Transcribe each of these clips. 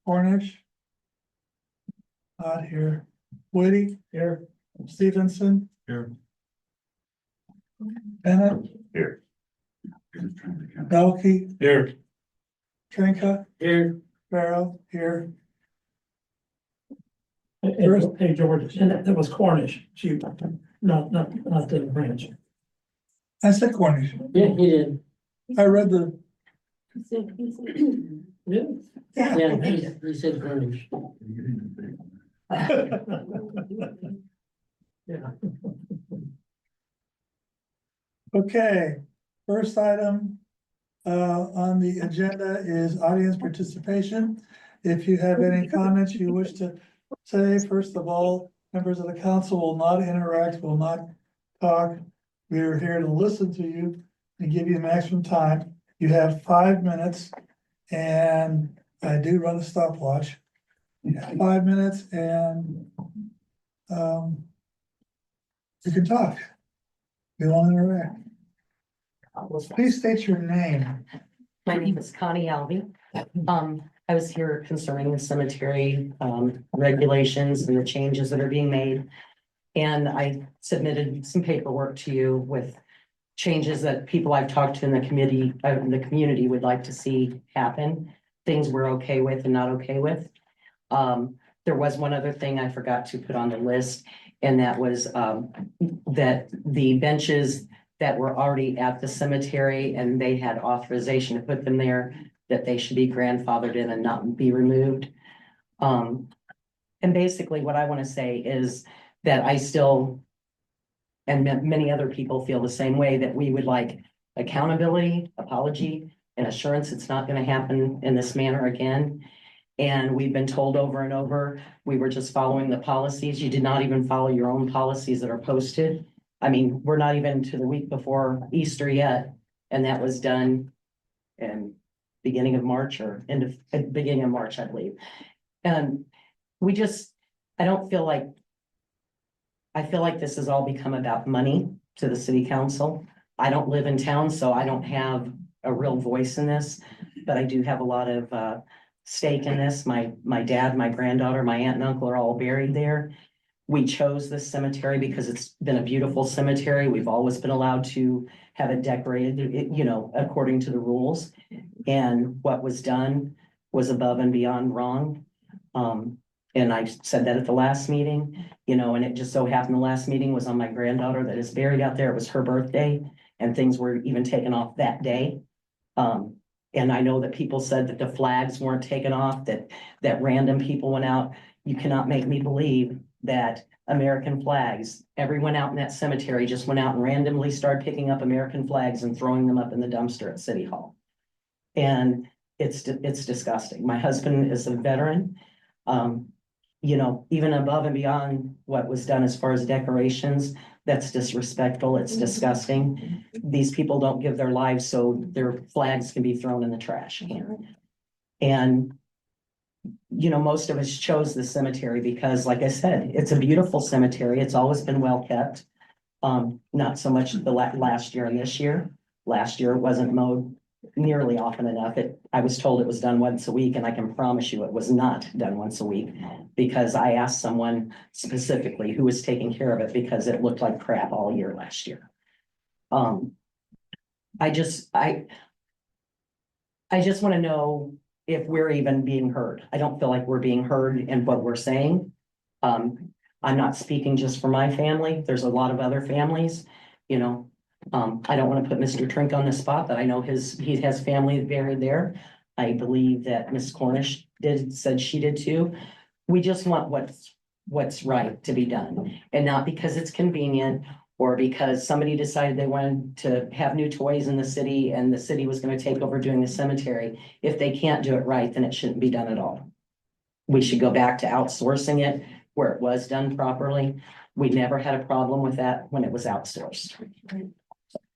Cornish. Not here. Whitty. Here. Stevenson. Here. Bennett. Here. Belkey. Here. Trinka. Here. Farrell. Here. Hey, George, and that was Cornish, she, not the branch. I said Cornish. Yeah, he did. I read the, Yeah. yeah. Yeah, he said Cornish. Yeah. Okay, first item on the agenda is audience participation. If you have any comments you wish to say, first of all, members of the council will not interact, will not talk. We are here to listen to you and give you maximum time. You have 5 minutes, and I do run a stopwatch. You have 5 minutes and you can talk. You won't interact. Please state your name. My name is Connie Alvey. I was here concerning the cemetery, regulations and the changes that are being made. And I submitted some paperwork to you with changes that people I've talked to in the community would like to see happen. Things we're okay with and not okay with. There was one other thing I forgot to put on the list, and that was, that the benches that were already at the cemetery and they had authorization to put them there, that they should be grandfathered in and not be removed. And basically what I want to say is that I still, and many other people feel the same way, that we would like accountability, apology, and assurance it's not going to happen in this manner again. And we've been told over and over, we were just following the policies. You did not even follow your own policies that are posted. I mean, we're not even to the week before Easter yet, and that was done in beginning of March or beginning of March, I believe. And we just, I feel like this has all become about money to the city council. I don't live in town, so I don't have a real voice in this, but I do have a lot of stake in this. My dad, my granddaughter, my aunt and uncle are all buried there. We chose this cemetery because it's been a beautiful cemetery. We've always been allowed to have it decorated, according to the rules. And what was done was above and beyond wrong. And I said that at the last meeting, and it just so happened the last meeting was on my granddaughter that is buried out there. It was her birthday, and things were even taken off that day. And I know that people said that the flags weren't taken off, that random people went out. You cannot make me believe that American flags, everyone out in that cemetery just went out and randomly started picking up American flags and throwing them up in the dumpster at City Hall. And it's disgusting. My husband is a veteran. Even above and beyond what was done as far as decorations, that's disrespectful. It's disgusting. These people don't give their lives so their flags can be thrown in the trash can. And most of us chose the cemetery because, like I said, it's a beautiful cemetery. It's always been well kept. Not so much the last year and this year. Last year it wasn't mowed nearly often enough. I was told it was done once a week, and I can promise you it was not done once a week, because I asked someone specifically who was taking care of it because it looked like crap all year last year. I just want to know if we're even being heard. I don't feel like we're being heard in what we're saying. I'm not speaking just for my family. There's a lot of other families, I don't want to put Mr. Trink on the spot, but I know he has family buried there. I believe that Miss Cornish said she did too. We just want what's right to be done, and not because it's convenient or because somebody decided they wanted to have new toys in the city and the city was going to take over doing the cemetery. If they can't do it right, then it shouldn't be done at all. We should go back to outsourcing it where it was done properly. We never had a problem with that when it was outsourced.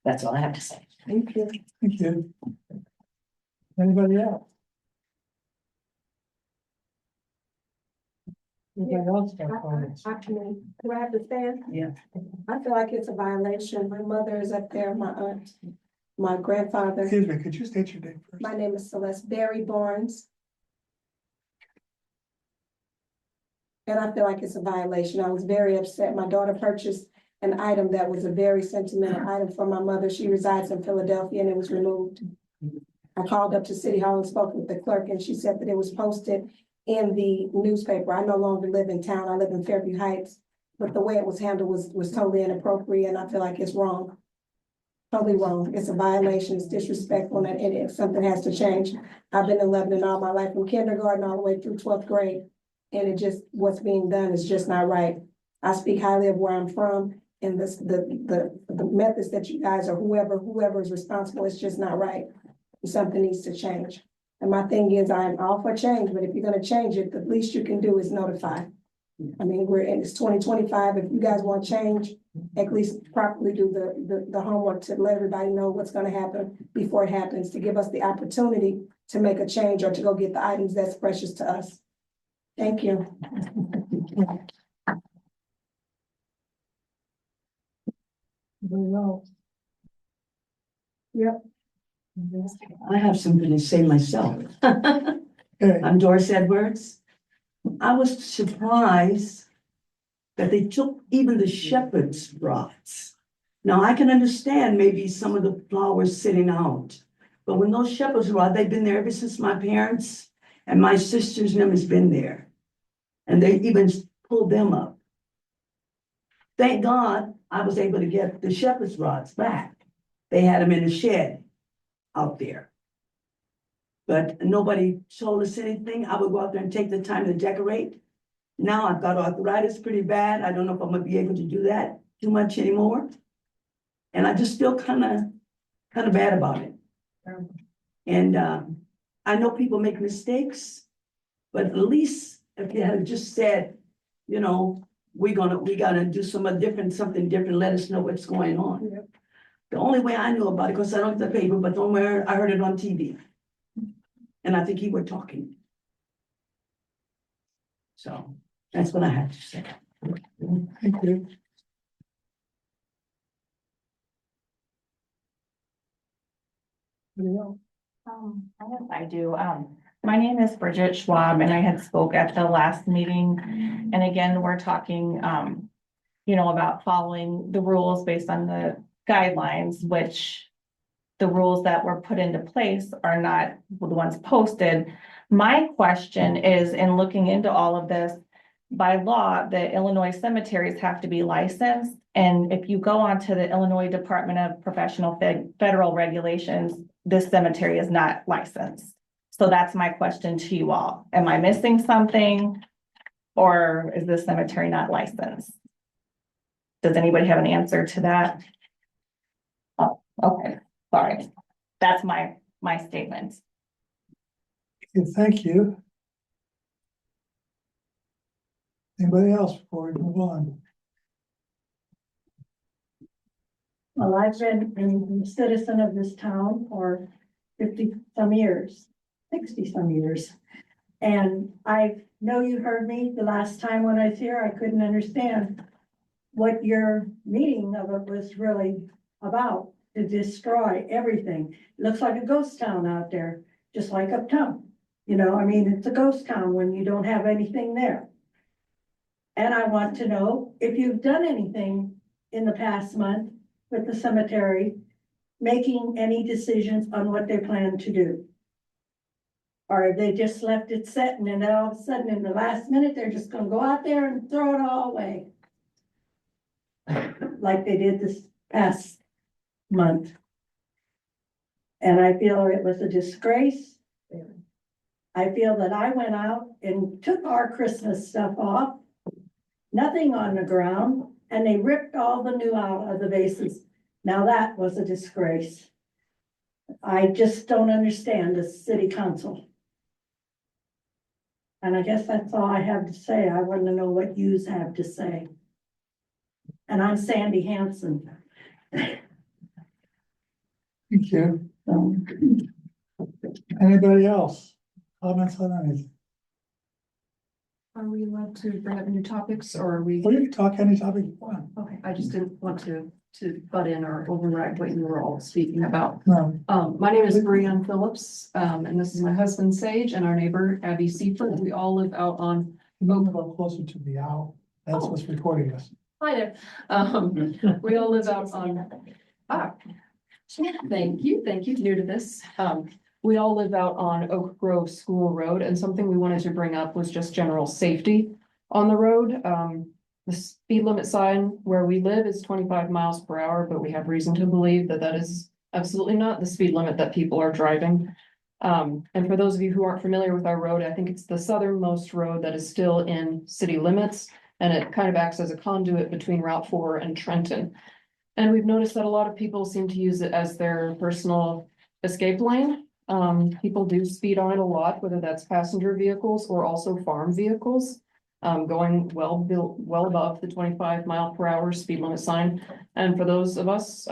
That's all I have to say. Thank you. Thank you. Anybody else? Anybody else got comments? Actually, do I have to stand? Yeah. I feel like it's a violation. My mother is up there, my aunt, my grandfather. Excuse me, could you state your name first? My name is Celeste Barry Barnes. And I feel like it's a violation. I was very upset. My daughter purchased an item that was a very sentimental item for my mother. She resides in Philadelphia and it was removed. I called up to City Hall and spoke with the clerk and she said that it was posted in the newspaper. I no longer live in town. I live in Fairview Heights. But the way it was handled was totally inappropriate and I feel like it's wrong. Totally wrong. It's a violation. It's disrespectful and something has to change. I've been in Lebanon all my life from kindergarten all the way through 12th grade. And it just, what's being done is just not right. I speak highly of where I'm from and the methods that you guys or whoever is responsible, it's just not right. Something needs to change. And my thing is, I'm all for change, but if you're gonna change it, the least you can do is notify. I mean, it's 2025. If you guys want change, at least properly do the homework to let everybody know what's gonna happen before it happens, to give us the opportunity to make a change or to go get the items that's precious to us. Thank you. Yep. I have something to say myself. Okay, I'm Doris Edwards. I was surprised that they took even the shepherd's rods. Now, I can understand maybe some of the flowers sitting out, but when those shepherd's rods, they've been there ever since my parents and my sister's name has been there. And they even pulled them up. Thank God I was able to get the shepherd's rods back. They had them in the shed out there. But nobody told us anything. I would go out there and take the time to decorate. Now I've got arthritis pretty bad. I don't know if I'm gonna be able to do that too much anymore. And I just feel kind of bad about it. And I know people make mistakes, but at least if you had just said, you know, we gotta do something different, let us know what's going on. Yep. The only way I knew about it, because I don't get the paper, but I heard it on TV. And I think he were talking. So that's what I had to say. thank you. Anybody else? I guess I do. My name is Bridget Schwab and I had spoke at the last meeting. And again, we're talking, about following the rules based on the guidelines, which the rules that were put into place are not the ones posted. My question is, in looking into all of this, by law, the Illinois cemeteries have to be licensed. And if you go onto the Illinois Department of Professional Federal Regulations, this cemetery is not licensed. So that's my question to you all. Am I missing something? Or is this cemetery not licensed? Does anybody have an answer to that? Oh, okay, sorry. That's my statement. Okay, thank you. Anybody else before we move on? Well, I've been a citizen of this town for 50-some years, 60-some years. And I know you heard me the last time when I was here, I couldn't understand what your meaning of it was really about, to destroy everything. It looks like a ghost town out there, just like uptown. It's a ghost town when you don't have anything there. And I want to know if you've done anything in the past month with the cemetery, making any decisions on what they plan to do. Or have they just left it sitting and then all of a sudden in the last minute, they're just gonna go out there and throw it all away? Like they did this past month. And I feel it was a disgrace. I feel that I went out and took our Christmas stuff off, nothing on the ground, and they ripped all the new out of the vases. Now that was a disgrace. I just don't understand the city council. And I guess that's all I have to say. I want to know what yous have to say. And I'm Sandy Hanson. Thank you. So, Anybody else? Comments on anything? Are we allowed to bring up new topics or are we? Well, you can talk any topic you want. Okay, I just didn't want to butt in or override what you were all speaking about. No, My name is Brianne Phillips, and this is my husband Sage and our neighbor Abby Seifert. We all live out on Move a little closer to the owl. That's what's recording us. Hi there. We all live out on, ah, thank you, new to this. We all live out on Oak Grove School Road, and something we wanted to bring up was just general safety on the road. The speed limit sign where we live is 25 miles per hour, but we have reason to believe that that is absolutely not the speed limit that people are driving. And for those of you who aren't familiar with our road, I think it's the southernmost road that is still in city limits. And it kind of acts as a conduit between Route 4 and Trenton. And we've noticed that a lot of people seem to use it as their personal escape lane. People do speed on it a lot, whether that's passenger vehicles or also farm vehicles. Going well above the 25 mile per hour speed limit sign. And for those of us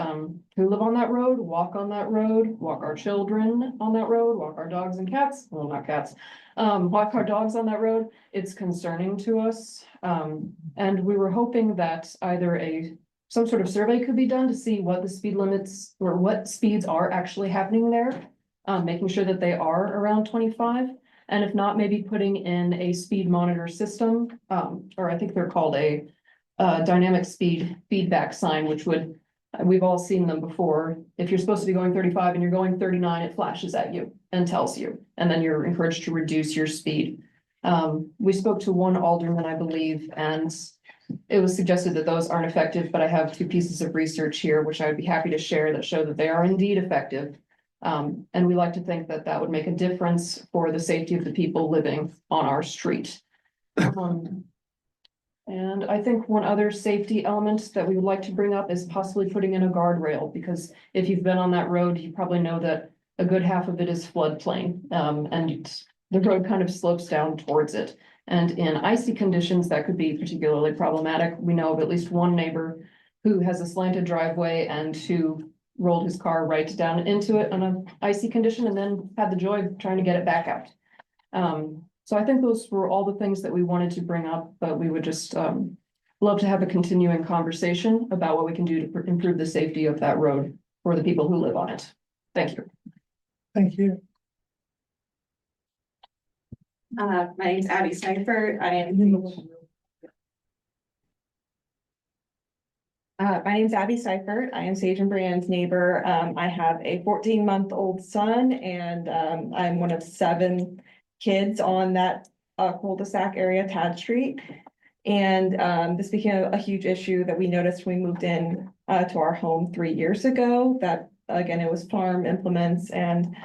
who live on that road, walk on that road, walk our children on that road, walk our dogs and cats, well, not cats, walk our dogs on that road, it's concerning to us. And we were hoping that either some sort of survey could be done to see what the speed limits or what speeds are actually happening there, making sure that they are around 25. And if not, maybe putting in a speed monitor system, or I think they're called a dynamic speed feedback sign, which would, we've all seen them before. If you're supposed to be going 35 and you're going 39, it flashes at you and tells you, and then you're encouraged to reduce your speed. We spoke to one alderman, I believe, and it was suggested that those aren't effective, but I have 2 pieces of research here, which I would be happy to share that show that they are indeed effective. And we like to think that that would make a difference for the safety of the people living on our street. And I think one other safety element that we would like to bring up is possibly putting in a guardrail, because if you've been on that road, you probably know that a good half of it is floodplain, and the road kind of slopes down towards it. And in icy conditions, that could be particularly problematic. We know of at least one neighbor who has a slanted driveway and who rolled his car right down into it on an icy condition and then had the joy of trying to get it back out. So I think those were all the things that we wanted to bring up, but we would just love to have a continuing conversation about what we can do to improve the safety of that road for the people who live on it. Thank you. Thank you. My name's Abby Seifert. My name's Abby Seifert. I am Sage and Brianne's neighbor. I have a 14-month-old son, and I'm one of 7 kids on that cul-de-sac area, Tad Street. And this became a huge issue that we noticed when we moved in to our home 3 years ago. That again, it was farm implements and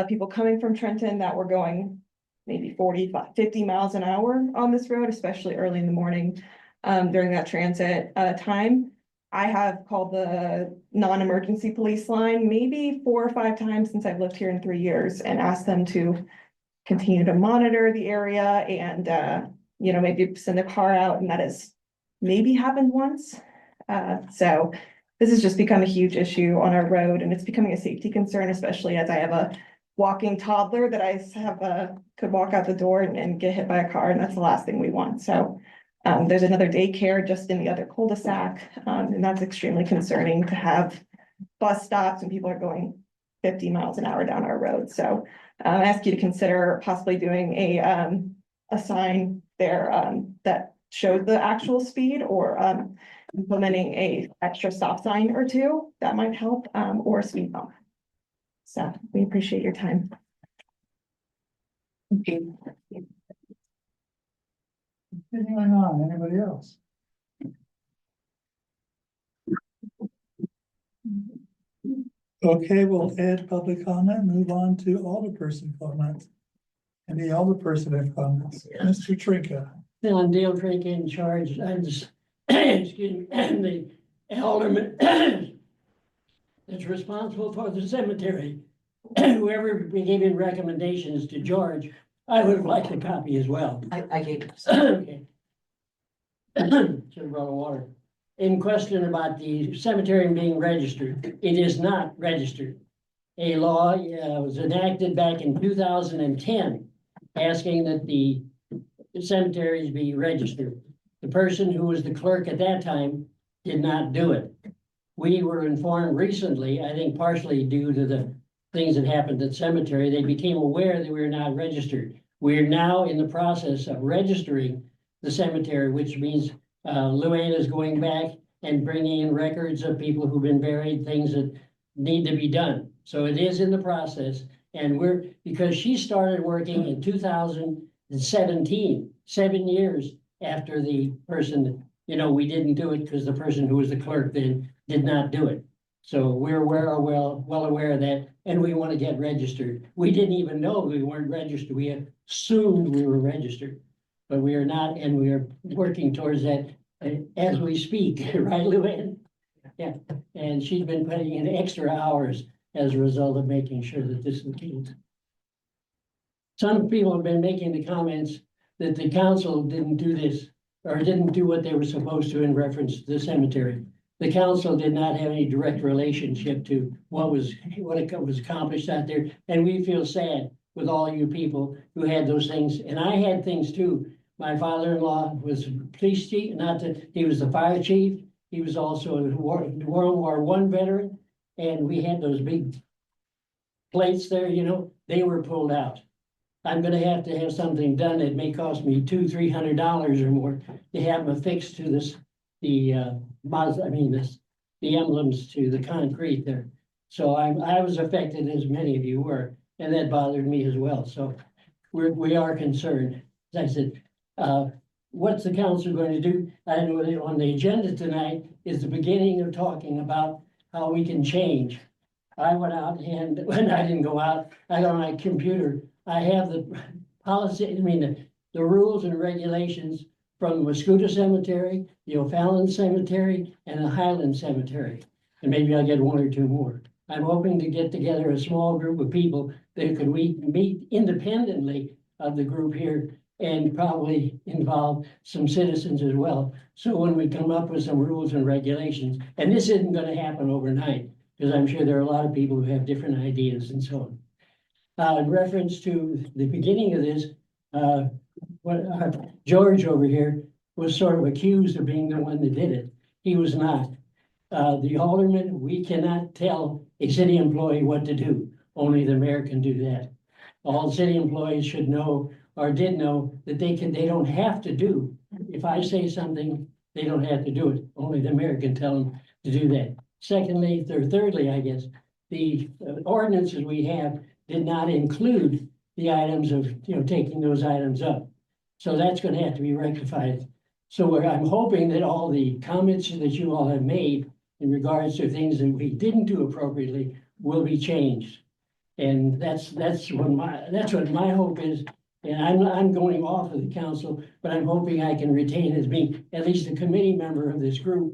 people coming from Trenton that were going maybe 50 miles an hour on this road, especially early in the morning during that transit time. I have called the non-emergency police line maybe 4 or 5 times since I've lived here in 3 years and asked them to continue to monitor the area and, you know, maybe send a car out, and that has maybe happened once. So this has just become a huge issue on our road, and it's becoming a safety concern, especially as I have a walking toddler that I have could walk out the door and get hit by a car, and that's the last thing we want. So there's another daycare just in the other cul-de-sac, and that's extremely concerning to have bus stops and people are going 50 miles an hour down our road. So I ask you to consider possibly doing a sign there that shows the actual speed, or implementing a extra stop sign or 2 that might help, or a speed bump. So we appreciate your time. Thank you. Continuing on, anybody else? Okay, we'll add public comment, move on to alderperson comments. Any alderperson have comments? Mr. Trinka. I'm Dale Trinka in charge. I'm just, excuse me, the alderman that's responsible for the cemetery. Whoever gave in recommendations to George, I would have liked a copy as well. I gave it. Okay. Should have brought a water. In question about the cemetery being registered, it is not registered. A law was enacted back in 2010, asking that the cemeteries be registered. The person who was the clerk at that time did not do it. We were informed recently, I think partially due to the things that happened at the cemetery, they became aware that we were not registered. We're now in the process of registering the cemetery, which means Luann is going back and bringing in records of people who've been buried, things that need to be done. So it is in the process, and because she started working in 2017, 7 years after the person, we didn't do it because the person who was the clerk then did not do it. So we're well aware of that, and we want to get registered. We didn't even know we weren't registered. We assumed we were registered, but we are not, and we are working towards that as we speak, right, Luann? Yeah, and she's been putting in extra hours as a result of making sure that this is the case. Some people have been making the comments that the council didn't do this, or didn't do what they were supposed to in reference to the cemetery. The council did not have any direct relationship to what was accomplished out there, and we feel sad with all you people who had those things, and I had things too. My father-in-law was a police chief, he was the fire chief. He was also a World War I veteran, and we had those big plates there, they were pulled out. I'm gonna have to have something done that may cost me $200-300 or more to have them affixed to the emblems to the concrete there. So I was affected, as many of you were, and that bothered me as well. So we are concerned. As I said, what's the council going to do? I know that on the agenda tonight is the beginning of talking about how we can change. I went out and when I didn't go out, I got on my computer. I have the policy, the rules and regulations from the Mascoutah Cemetery, the O'Fallon Cemetery, and the Highland Cemetery. And maybe I'll get one or two more. I'm hoping to get together a small group of people that could meet independently of the group here and probably involve some citizens as well. So when we come up with some rules and regulations, and this isn't going to happen overnight, because I'm sure there are a lot of people who have different ideas and so on. In reference to the beginning of this, George over here was sort of accused of being the one that did it. He was not. The alderman, we cannot tell a city employee what to do. Only the mayor can do that. All city employees should know or did know that they don't have to do. If I say something, they don't have to do it. Only the mayor can tell them to do that. Secondly, or thirdly, I guess, the ordinances we have did not include the items of, taking those items up. So that's going to have to be rectified. So I'm hoping that all the comments that you all have made in regards to things that we didn't do appropriately will be changed. And that's what my hope is. And I'm going off of the council, but I'm hoping I can retain as being at least a committee member of this group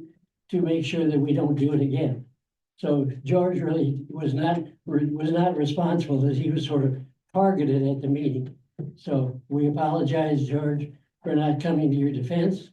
to make sure that we don't do it again. So George really was not responsible, as he was sort of targeted at the meeting. So we apologize, George, for not coming to your defense.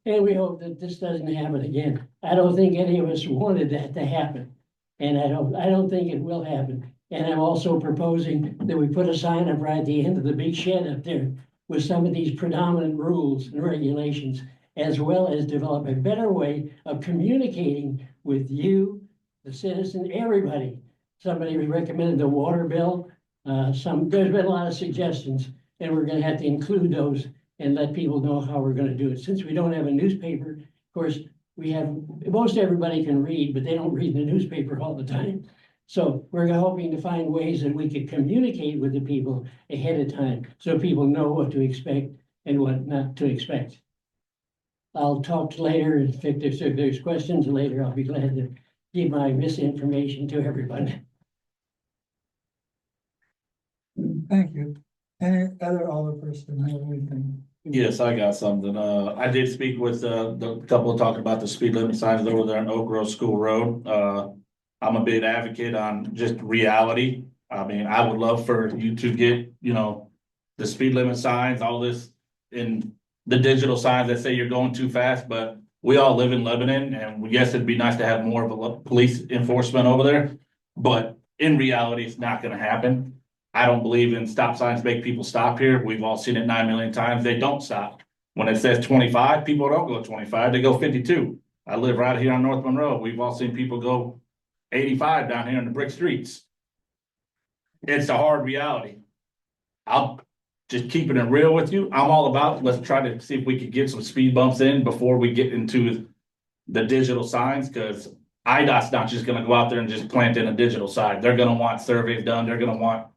And we hope that this doesn't happen again. I don't think any of us wanted that to happen. And I don't think it will happen. And I'm also proposing that we put a sign up right at the end of the big shed up there with some of these predominant rules and regulations, as well as develop a better way of communicating with you, the citizen, everybody. Somebody recommended the water bill. There's been a lot of suggestions, and we're gonna have to include those and let people know how we're gonna do it. Since we don't have a newspaper, of course, most everybody can read, but they don't read the newspaper all the time. So we're hoping to find ways that we could communicate with the people ahead of time, so people know what to expect and what not to expect. I'll talk later, if there's questions later, I'll be glad to give my misinformation to everybody. Thank you. Any other alderperson have anything? Yes, I got something. I did speak with the couple talking about the speed limit signs over there on Oak Grove School Road. I'm a big advocate on just reality. I mean, I would love for you to get, the speed limit signs, all this in the digital signs that say you're going too fast, but we all live in Lebanon, and yes, it'd be nice to have more of a police enforcement over there, but in reality, it's not gonna happen. I don't believe in stop signs make people stop here. We've all seen it 9 million times. They don't stop. When it says 25, people don't go 25, they go 52. I live right here on North Monroe. We've all seen people go 85 down here in the brick streets. It's a hard reality. just keeping it real with you, I'm all about, let's try to see if we could get some speed bumps in before we get into the digital signs, because IDOT's not just gonna go out there and just plant in a digital sign. They're gonna want surveys done, they're gonna want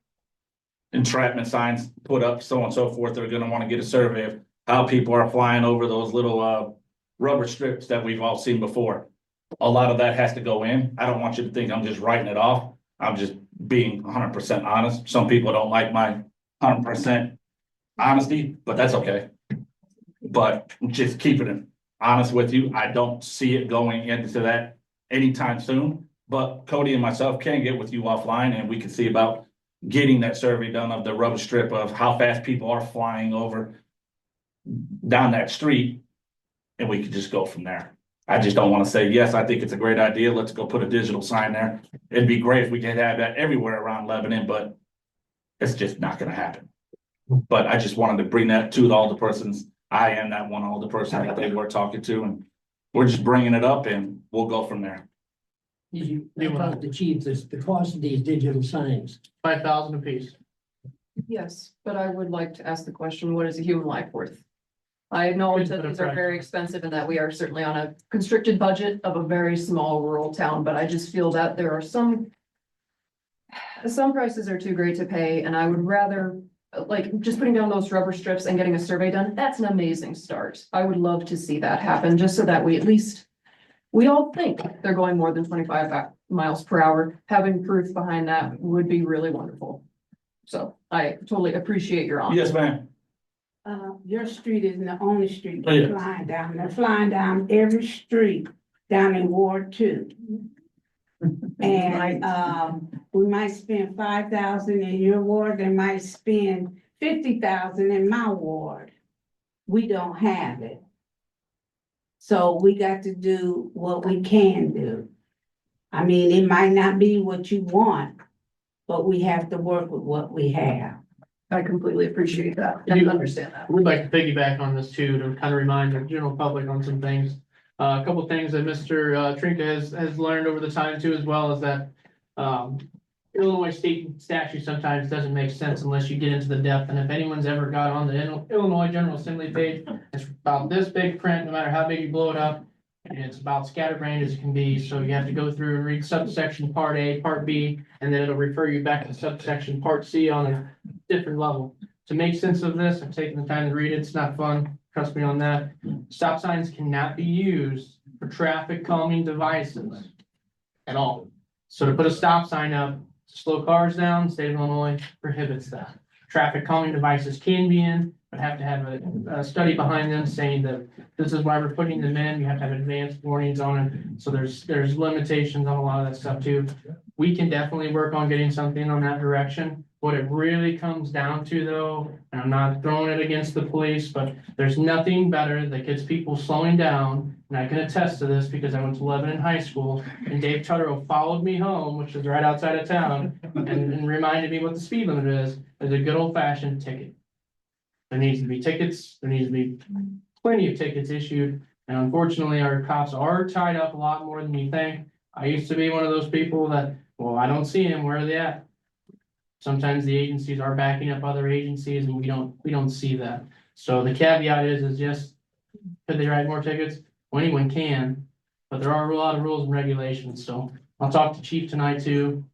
entrapment signs put up, so on and so forth. They're gonna wanna get a survey of how people are flying over those little, rubber strips that we've all seen before. A lot of that has to go in. I don't want you to think I'm just writing it off. I'm just being 100% honest. Some people don't like my 100% honesty, but that's okay. But just keeping it honest with you, I don't see it going into that anytime soon. But Cody and myself can get with you offline and we can see about getting that survey done of the rubber strip of how fast people are flying over down that street. And we could just go from there. I just don't want to say, yes, I think it's a great idea. Let's go put a digital sign there. It'd be great if we could have that everywhere around Lebanon, but it's just not gonna happen. But I just wanted to bring that to all the persons. I am that one, all the person that they were talking to, and we're just bringing it up and we'll go from there. You talked to chief, the cost of these digital signs. 5,000 apiece. Yes, but I would like to ask the question, what is a human life worth? I acknowledge that these are very expensive and that we are certainly on a constricted budget of a very small rural town, but I just feel that there are some prices are too great to pay, and I would rather, like, just putting down those rubber strips and getting a survey done, that's an amazing start. I would love to see that happen, just so that we at least, we all think they're going more than 25 miles per hour. Having proof behind that would be really wonderful. So I totally appreciate your honesty. Yes, ma'am. Your street isn't the only street Oh, yeah. they're flying down. They're flying down every street down in Ward 2. And, we might spend 5,000 in your ward, they might spend 50,000 in my ward. We don't have it. So we got to do what we can do. I mean, it might not be what you want, but we have to work with what we have. I completely appreciate that and understand that. We'd like to piggyback on this too, to kind of remind the general public on some things. A couple things that Mr. Trinka has learned over the time too, as well, is that Illinois state statute sometimes doesn't make sense unless you get into the depth. And if anyone's ever got on the Illinois General Assembly page, it's about this big print, no matter how big you blow it up. And it's about scatterbrained as it can be, so you have to go through and read subsection part A, part B, and then it'll refer you back to subsection part C on a different level. To make sense of this, I've taken the time to read it, it's not fun, trust me on that. Stop signs cannot be used for traffic calming devices at all. So to put a stop sign up, to slow cars down, state of Illinois prohibits that. Traffic calming devices can be in, but have to have a study behind them saying that this is why we're putting them in. You have to have advanced warnings on it. So there's limitations on a lot of that stuff too. We can definitely work on getting something on that direction. What it really comes down to though, and I'm not throwing it against the police, but there's nothing better that gets people slowing down. And I can attest to this because I went to Lebanon High School and Dave Tuttle followed me home, which is right outside of town, and reminded me what the speed limit is a good old fashioned ticket. There needs to be tickets, there needs to be plenty of tickets issued, and unfortunately, our cops are tied up a lot more than you think. I used to be one of those people that, well, I don't see them, where are they at? Sometimes the agencies are backing up other agencies and we don't see that. So the caveat is yes, could they write more tickets? Well, anyone can, but there are a lot of rules and regulations, so I'll talk to Chief tonight too.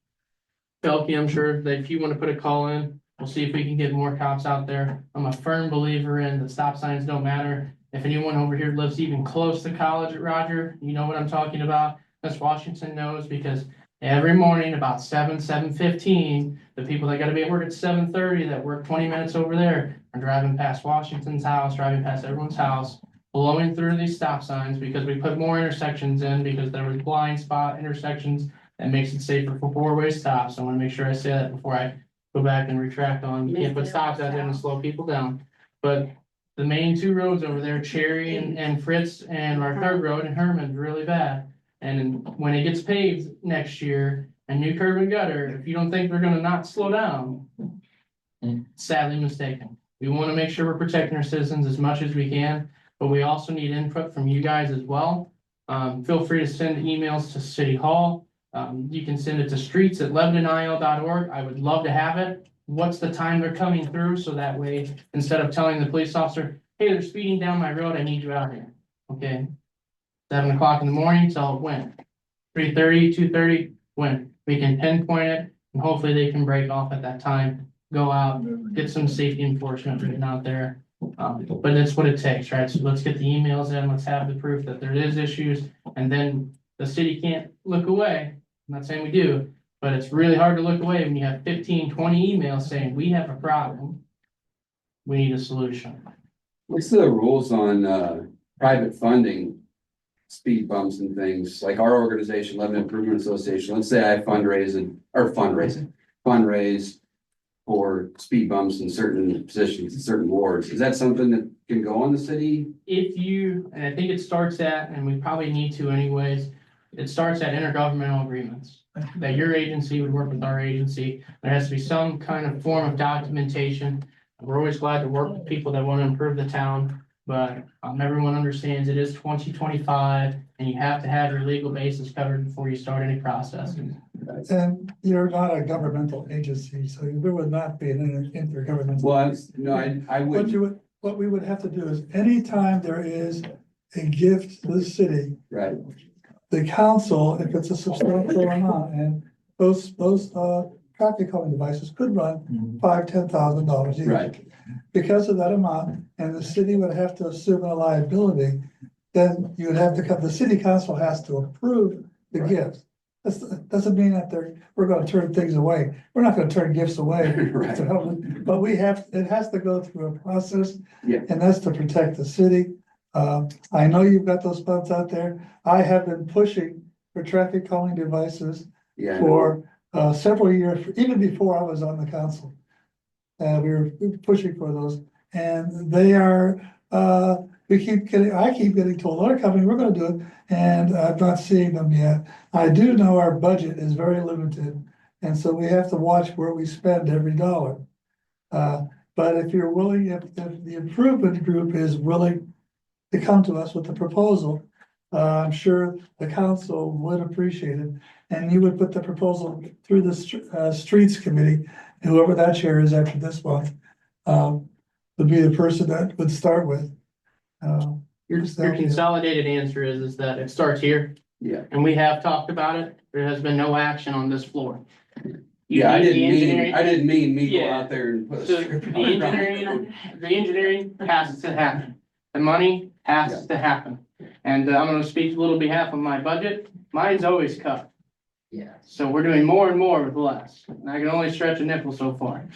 Felke, I'm sure that if you want to put a call in, we'll see if we can get more cops out there. I'm a firm believer in the stop signs don't matter. If anyone over here lives even close to college at Roger, you know what I'm talking about. Miss Washington knows because every morning about 7:15, the people that gotta be at work at 7:30 that work 20 minutes over there are driving past Washington's house, driving past everyone's house, blowing through these stop signs because we put more intersections in because there was blind spot intersections that makes it safer for four-way stops. I want to make sure I say that before I go back and retract on, you can't put stops out there and slow people down. But the main two roads over there, Cherry and Fritz, and our third road in Herman's really bad. And when it gets paved next year, a new curb and gutter, if you don't think they're gonna not slow down, sadly mistaken. We want to make sure we're protecting our citizens as much as we can, but we also need input from you guys as well. Feel free to send emails to City Hall. You can send it to streets@lebanonil.org. I would love to have it. what's the time they're coming through, so that way, instead of telling the police officer, hey, they're speeding down my road, I need you out here, okay? 7 o'clock in the morning till when? 3:30, 2:30, when? We can pinpoint it, and hopefully they can break off at that time, go out, get some safety enforcement written out there. But that's what it takes, right? So let's get the emails in, let's have the proof that there is issues, and then the city can't look away. I'm not saying we do, but it's really hard to look away when you have 15, 20 emails saying, we have a problem. We need a solution. What's the rules on private funding? Speed bumps and things, like our organization, Lebanon Improvement Association, let's say I fundraise for speed bumps in certain positions, in certain wards. Is that something that can go on the city? If you, and I think it starts at, and we probably need to anyways, it starts at intergovernmental agreements. That your agency would work with our agency. There has to be some kind of form of documentation. We're always glad to work with people that want to improve the town. But everyone understands it is 2025 and you have to have your legal basis covered before you start any process. And you're not a governmental agency, so there would not be an intergovernmental. Well, I would. What we would have to do is anytime there is a gift to the city, Right, the council, if it's a substantial amount, and those traffic calming devices could run $5,000-$10,000 each. right. Because of that amount, and the city would have to assume a liability, then you would have to come, the city council has to approve the gifts. That doesn't mean that we're gonna turn things away. We're not gonna turn gifts away. Right. But it has to go through a process. Yeah. And that's to protect the city. I know you've got those funds out there. I have been pushing for traffic calming devices Yeah. for several years, even before I was on the council. We were pushing for those, and they are, I keep getting told, they're coming, we're gonna do it, and I'm not seeing them yet. I do know our budget is very limited, and so we have to watch where we spend every dollar. But if you're willing, if the improvement group is willing to come to us with a proposal, I'm sure the council would appreciate it, and you would put the proposal through the streets committee. Whoever that chair is after this month, would be the person that would start with. Your consolidated answer is that it starts here, Yeah. and we have talked about it. There has been no action on this floor. Yeah, I You need didn't the mean, engineering- I didn't mean me go Yeah. out there and put a So script the on it. engineering has to happen. The money has to happen. And I'm gonna speak a little behalf of my budget. Mine's always cut. Yeah. So we're doing more and more with less. And I can only stretch a nickel so far.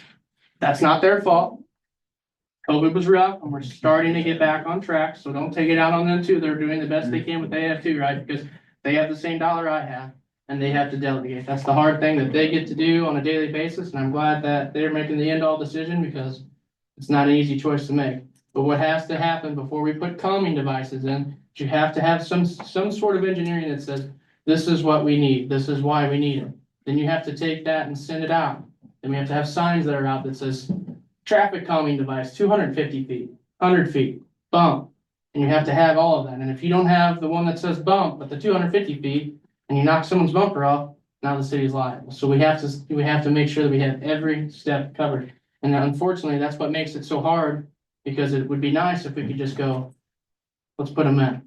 That's not their fault. COVID was rough and we're starting to get back on track. So don't take it out on them too. They're doing the best they can, but they have to, right? Because they have the same dollar I have and they have to delegate. That's the hard thing that they get to do on a daily basis. And I'm glad that they're making the end all decision because it's not an easy choice to make. But what has to happen before we put calming devices in, you have to have some sort of engineering that says, this is what we need. This is why we need it. Then you have to take that and send it out. Then we have to have signs that are out that says traffic calming device, 250 feet, 100 feet, bump. And you have to have all of that. And if you don't have the one that says bump, but the 250 feet, and you knock someone's bumper off, now the city's liable. So we have to make sure that we have every step covered. And unfortunately, that's what makes it so hard because it would be nice if we could just go, let's put them in.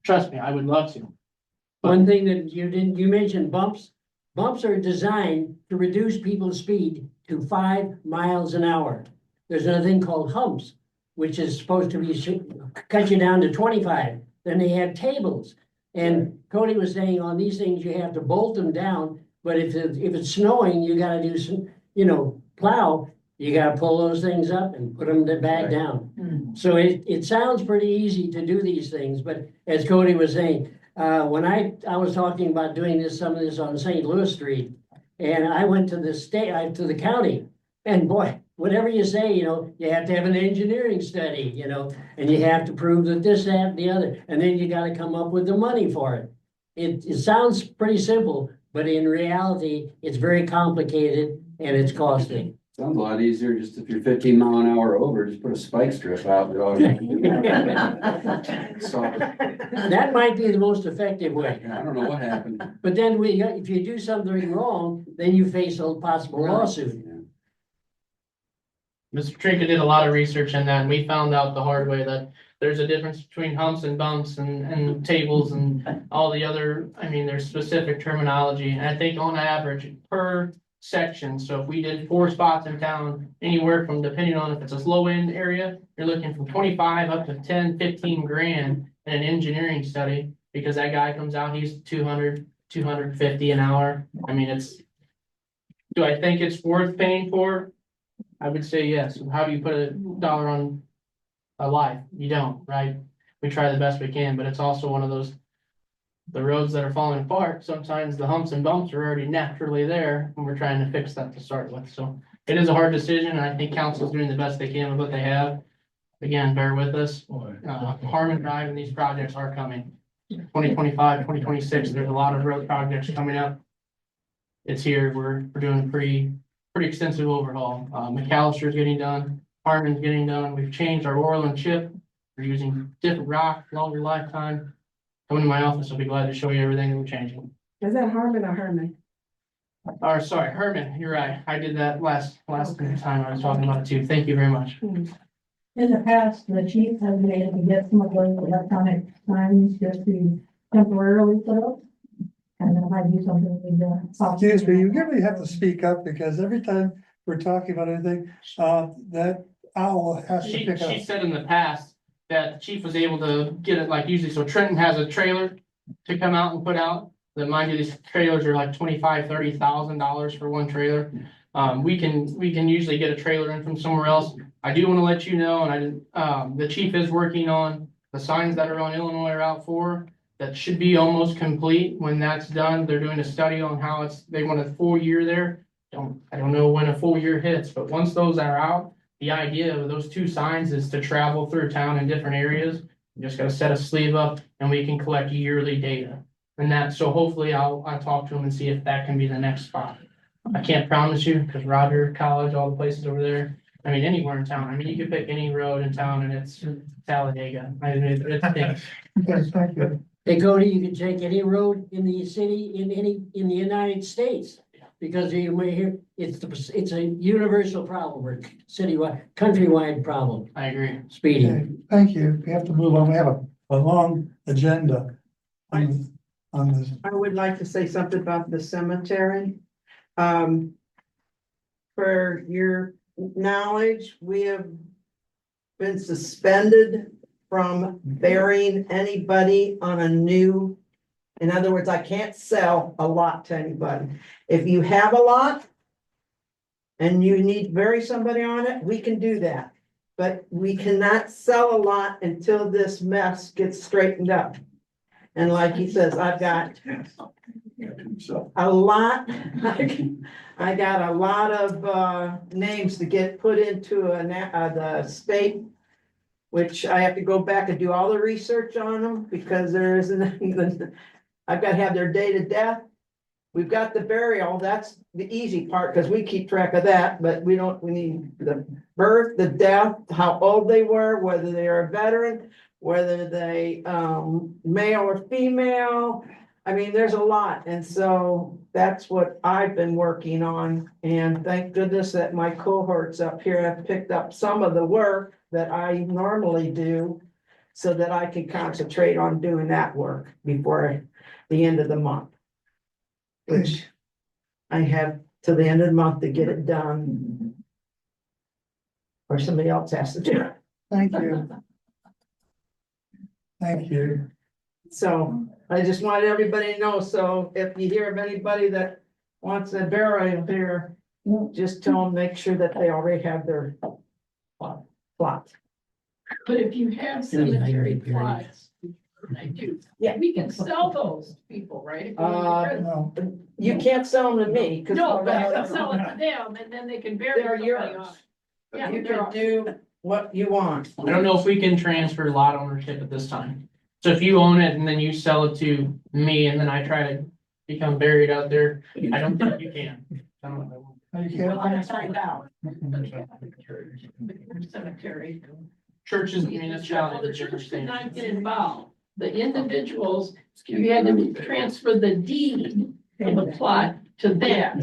Trust me, I would love to. One thing that you mentioned bumps. Bumps are designed to reduce people's speed to 5 miles an hour. There's another thing called humps, which is supposed to be cut you down to 25. Then they have tables. And Cody was saying on these things, you have to bolt them down. But if it's snowing, you gotta do some, plow. You gotta pull those things up and put them back down. So it sounds pretty easy to do these things, but as Cody was saying, when I was talking about doing some of this on St. Louis Street, and I went to to the county, and boy, whatever you say, you have to have an engineering study, and you have to prove that this, that, and the other, and then you gotta come up with the money for it. It sounds pretty simple, but in reality, it's very complicated and it's costly. Sounds a lot easier just if you're 15 mile an hour over, just put a spike strip out. That might be the most effective way. I don't know what happened. But then if you do something wrong, then you face a possible lawsuit. Mr. Trinket did a lot of research in that, and we found out the hard way that there's a difference between humps and bumps and tables and all the other, I mean, there's specific terminology. And I think on average per section, so if we did 4 spots in town, anywhere from, depending on if it's a low end area, you're looking from 25 up to 10, 15 grand in an engineering study, because that guy comes out, he's 200, 250 an hour. I mean, do I think it's worth paying for? I would say yes. How do you put a dollar on a life? You don't, right? We try the best we can, but it's also one of those, the roads that are falling apart, sometimes the humps and bumps are already naturally there, and we're trying to fix that to start with. So it is a hard decision, and I think council's doing the best they can with what they have. Again, bear with us. Harmon Drive and these projects are coming. 2025, 2026, there's a lot of road projects coming up. It's here. We're doing a pretty extensive overhaul. McAllister's getting done. Harmon's getting done. We've changed our oil and chip. We're using different rock, longer lifetime. Come to my office. I'll be glad to show you everything that we're changing. Is that Harmon or Herman? Or sorry, Herman, you're right. I did that last time I was talking about it too. Thank you very much. In the past, the chief has been able to get some of those electronic signs just to temporarily put up. And then I do something with the. Excuse me, you really have to speak up because every time we're talking about anything, that owl has to She pick up. said in the past that the chief was able to get it like usually, so Trenton has a trailer to come out and put out. That mind you, these trailers are like $25,000-$30,000 for one trailer. We can usually get a trailer in from somewhere else. I do want to let you know, and the chief is working on the signs that are on Illinois Route 4. That should be almost complete. When that's done, they're doing a study on how they want a full year there. I don't know when a full year hits, but once those are out, the idea of those 2 signs is to travel through town in different areas. You just gotta set a sleeve up and we can collect yearly data. And so hopefully I'll talk to him and see if that can be the next spot. I can't promise you, because Roger College, all the places over there, I mean, anywhere in town. I mean, you could pick any road in town and it's Talladega. I mean, it stinks. Okay, thank you. Hey, Cody, you can take any road in the city, in the United States. Because you may hear, it's a universal problem or citywide, countrywide problem, I agree. speeding. Okay, thank you. We have to move on. We have a long agenda on this. I would like to say something about the cemetery. For your knowledge, we have been suspended from burying anybody on a new. In other words, I can't sell a lot to anybody. If you have a lot and you need to bury somebody on it, we can do that. But we cannot sell a lot until this mess gets straightened up. And like he says, I've got a lot, I got a lot of names to get put into the state, which I have to go back and do all the research on them because there isn't even, I've got to have their date of death. We've got the burial, that's the easy part because we keep track of that, but we need the birth, the death, how old they were, whether they are a veteran, whether they male or female. I mean, there's a lot. And so that's what I've been working on. And thank goodness that my cohorts up here have picked up some of the work that I normally do so that I can concentrate on doing that work before the end of the month. Which I have to the end of the month to get it done. Or somebody else has to do it. Thank you. Thank you. So I just wanted everybody to know, so if you hear of anybody that wants a burial here, just tell them, make sure that they already have their plot. But if you have cemetery plots, I do, Yeah. we can sell those to people, right? If we want to get rid of them. No, You can't sell them to me, because No, but I can sell it to them and then they can bury they're somebody on yours. it. Yeah, You they're can do what you want. I don't know if we can transfer lot ownership at this time. So if you own it and then you sell it to me and then I try to become buried out there, I don't think you can. I don't know. you Well, can't. I'm find out. Cemetery. Churches, Well, municipalities, the are different church did not things. get involved. The individuals, you had to transfer the deed of the plot to them.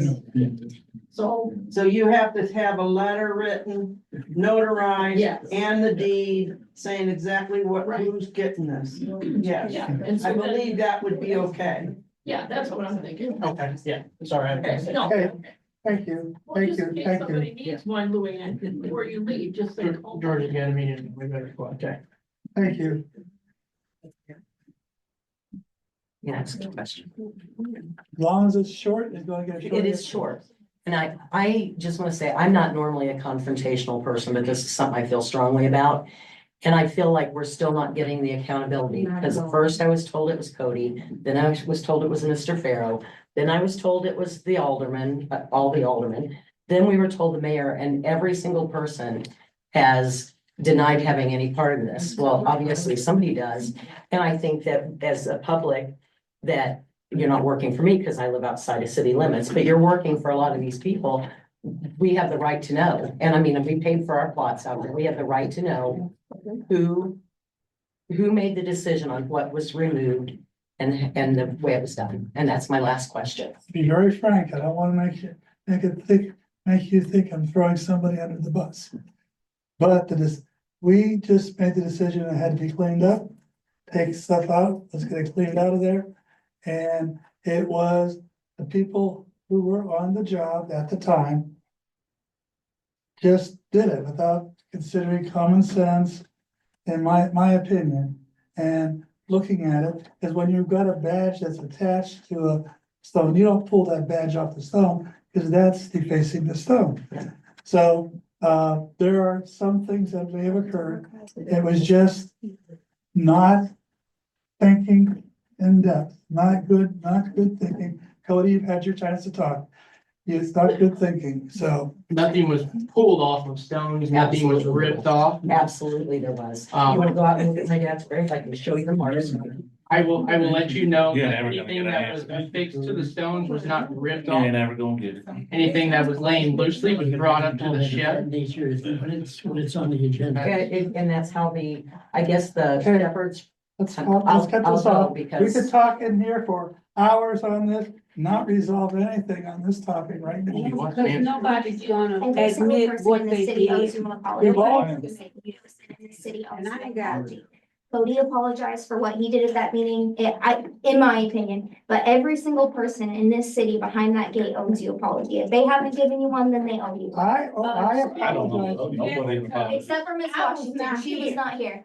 So you have to have a letter written, notarized, Yes. and the deed saying exactly who's getting this. Yes, Yeah, and I so then, believe that would be okay. yeah, that's what I'm thinking. Okay, yeah, sorry. No, Okay. Thank you, well, thank just you, in case thank somebody you, needs one, Luann, and before you leave, just say. George, you got a meeting, we better go, okay. thank you. Yeah, that's a good question. As long as it's short, it's gonna get short. It is short. And I just want to say, I'm not normally a confrontational person, but this is something I feel strongly about. And I feel like we're still not getting the accountability, because at first I was told it was Cody, then I was told it was Mr. Farrow. Then I was told it was the alderman, all the aldermen. Then we were told the mayor, and every single person has denied having any part of this. Well, obviously somebody does. And I think that as a public, that you're not working for me because I live outside of city limits, but you're working for a lot of these people. We have the right to know. And I mean, if we paid for our plots out there, we have the right to know who made the decision on what was removed and the way it was done. And that's my last question. To be very frank, I don't wanna make you think I'm throwing somebody under the bus. But we just made the decision it had to be cleaned up, take stuff out, let's get it cleaned out of there. And it was the people who were on the job at the time just did it without considering common sense, in my opinion. And looking at it is when you've got a badge that's attached to a stone, you don't pull that badge off the stone because that's defacing the stone. So there are some things that may have occurred. It was just not thinking in depth, not good thinking. Cody, you've had your chance to talk. It's not good thinking, so. Nothing was pulled off of stones, nothing was ripped off. Absolutely there was. You want to go out and look at my dad's grave? I can show you the marks. I will let you know You're that never gonna anything get an that was answer. affixed to the stones was not ripped You ain't off. never gonna get it. Anything that was laying loosely was brought up to the shed. Nature is, when it's on the agenda. And that's how I guess the shepherds. Let's cut I'll this go off. We because- could talk in here for hours on this, not resolve anything on this topic right now. Because nobody's gonna And there's some admit person what in the they city owes did. you an apology. We've all- In the city owes And you I an ain't got apology. Cody apologized for what he did at that meeting, in my opinion, but every single person in this city behind that gate owes you an apology. If they haven't given you one, then they owe you. one. I I don't apologize. know, nobody. Except for Miss I was Washington, not she was here. not here.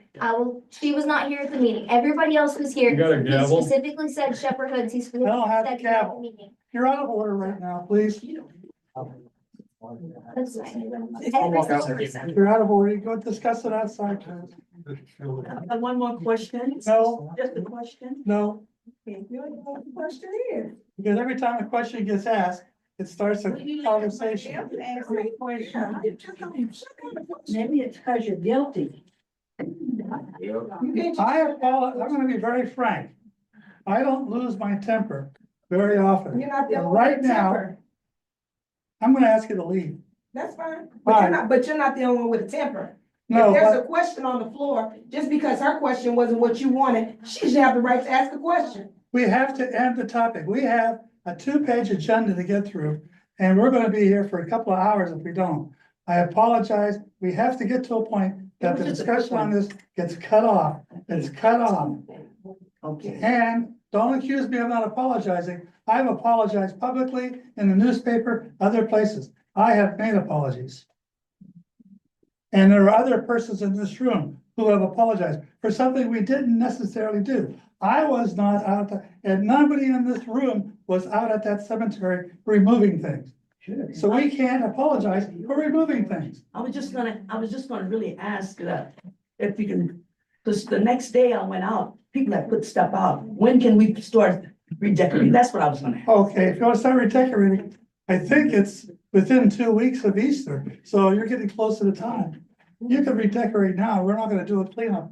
She was not here at the meeting. Everybody else was here. You got a He gavel? specifically said Shepherd Hoods. He specifically I don't have a said he had gavel. the meeting. You're out of order right now, please. That's fine. I'll walk out with you. You're out of order. You go discuss it outside. One more question? No. Just a question? No, Okay, you only have a question here. because every time a question gets asked, it starts a conversation. Ask me a question. Maybe it's because you're guilty. I'm gonna be very frank. I don't lose my temper very often. You're not the But only one right with a now, temper. I'm gonna ask you to leave. That's fine, Fine. but you're not the only one with a temper. No, If there's but a question on the floor, just because her question wasn't what you wanted, she should have the right to ask a question. we have to end the topic. We have a 2-page agenda to get through. And we're gonna be here for a couple of hours if we don't. I apologize. We have to get to a point that the discussion on this gets cut off. It's cut off. Okay. And don't accuse me of not apologizing. I've apologized publicly in the newspaper, other places. I have made apologies. And there are other persons in this room who have apologized for something we didn't necessarily do. I was not out there, and nobody in this room was out at that cemetery removing things. So we can't apologize for removing things. I was just gonna really ask, if you can, because the next day I went out, people had put stuff out. When can we start redecorating? That's what I was gonna ask. Okay, if you want to start redecorating, I think it's within 2 weeks of Easter, so you're getting close to the time. You can redecorate now, we're not gonna do a cleanup.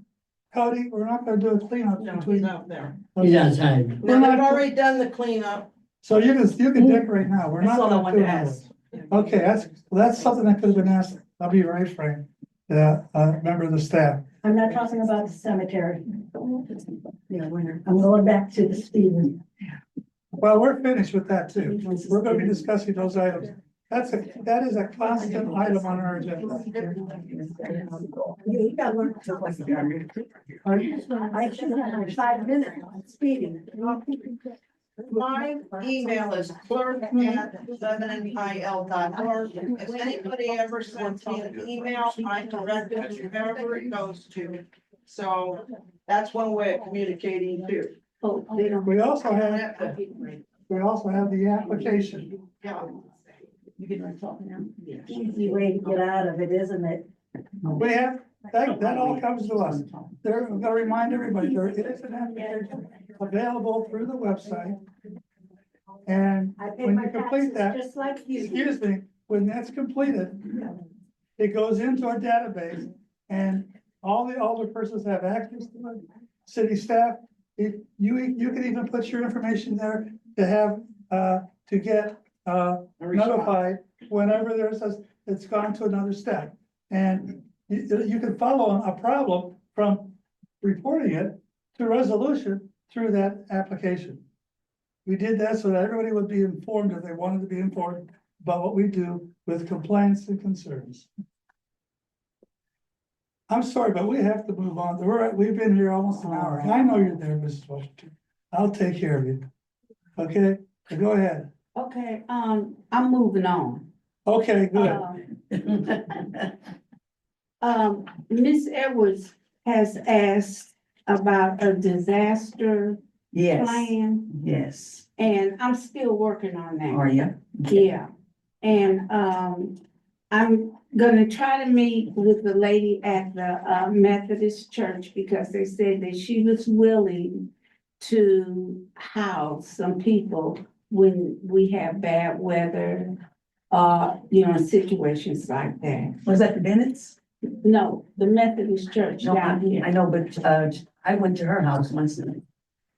Cody, we're not gonna do a cleanup No, he's between. out there. He's outside. We're Now, they've not, already done the cleanup. so you can decorate now, we're That's not all I gonna wanted do to it. ask. Okay, that's something that could have been asked, I'll be very frank, member of the staff. I'm not talking about the cemetery. I'm going back to the speed limit. Well, we're finished with that too. We're gonna be discussing those items that is a constant item on our agenda. You got one. I just had 5 minutes speeding. My email is clerk@7nil.org. If anybody ever sends me an email, I direct it to whoever it goes to. So that's one way of communicating too. Oh, they don't. We also have the application. Yeah. You can talk now. Easy way to get out of it, isn't it? We have, that all comes to us. There, I'm gonna remind everybody, there is an application available through the website. And I pay when my you complete that, taxes just like you. excuse me, when that's completed, it goes into our database and all the alderpersons have access to it. City staff, you can even put your information there to have, to get, notified whenever it's gone to another step. And you can follow a problem from reporting it to resolution through that application. We did that so that everybody would be informed if they wanted to be informed about what we do with complaints and concerns. I'm sorry, but we have to move on. We've been here almost an hour. I know you're there, Mrs. Washington. I'll take care of you. Okay, so go ahead. Okay, I'm moving on. Okay, good. Ms. Edwards has asked about a disaster Yes, plan, yes. and I'm still working on that. Are you? Yeah, and, I'm gonna try to meet with the lady at the Methodist church because they said that she was willing to house some people when we have bad weather, situations like that. Was that the Bennett's? No, the Methodist church No, down here. I know, but, I went to her house once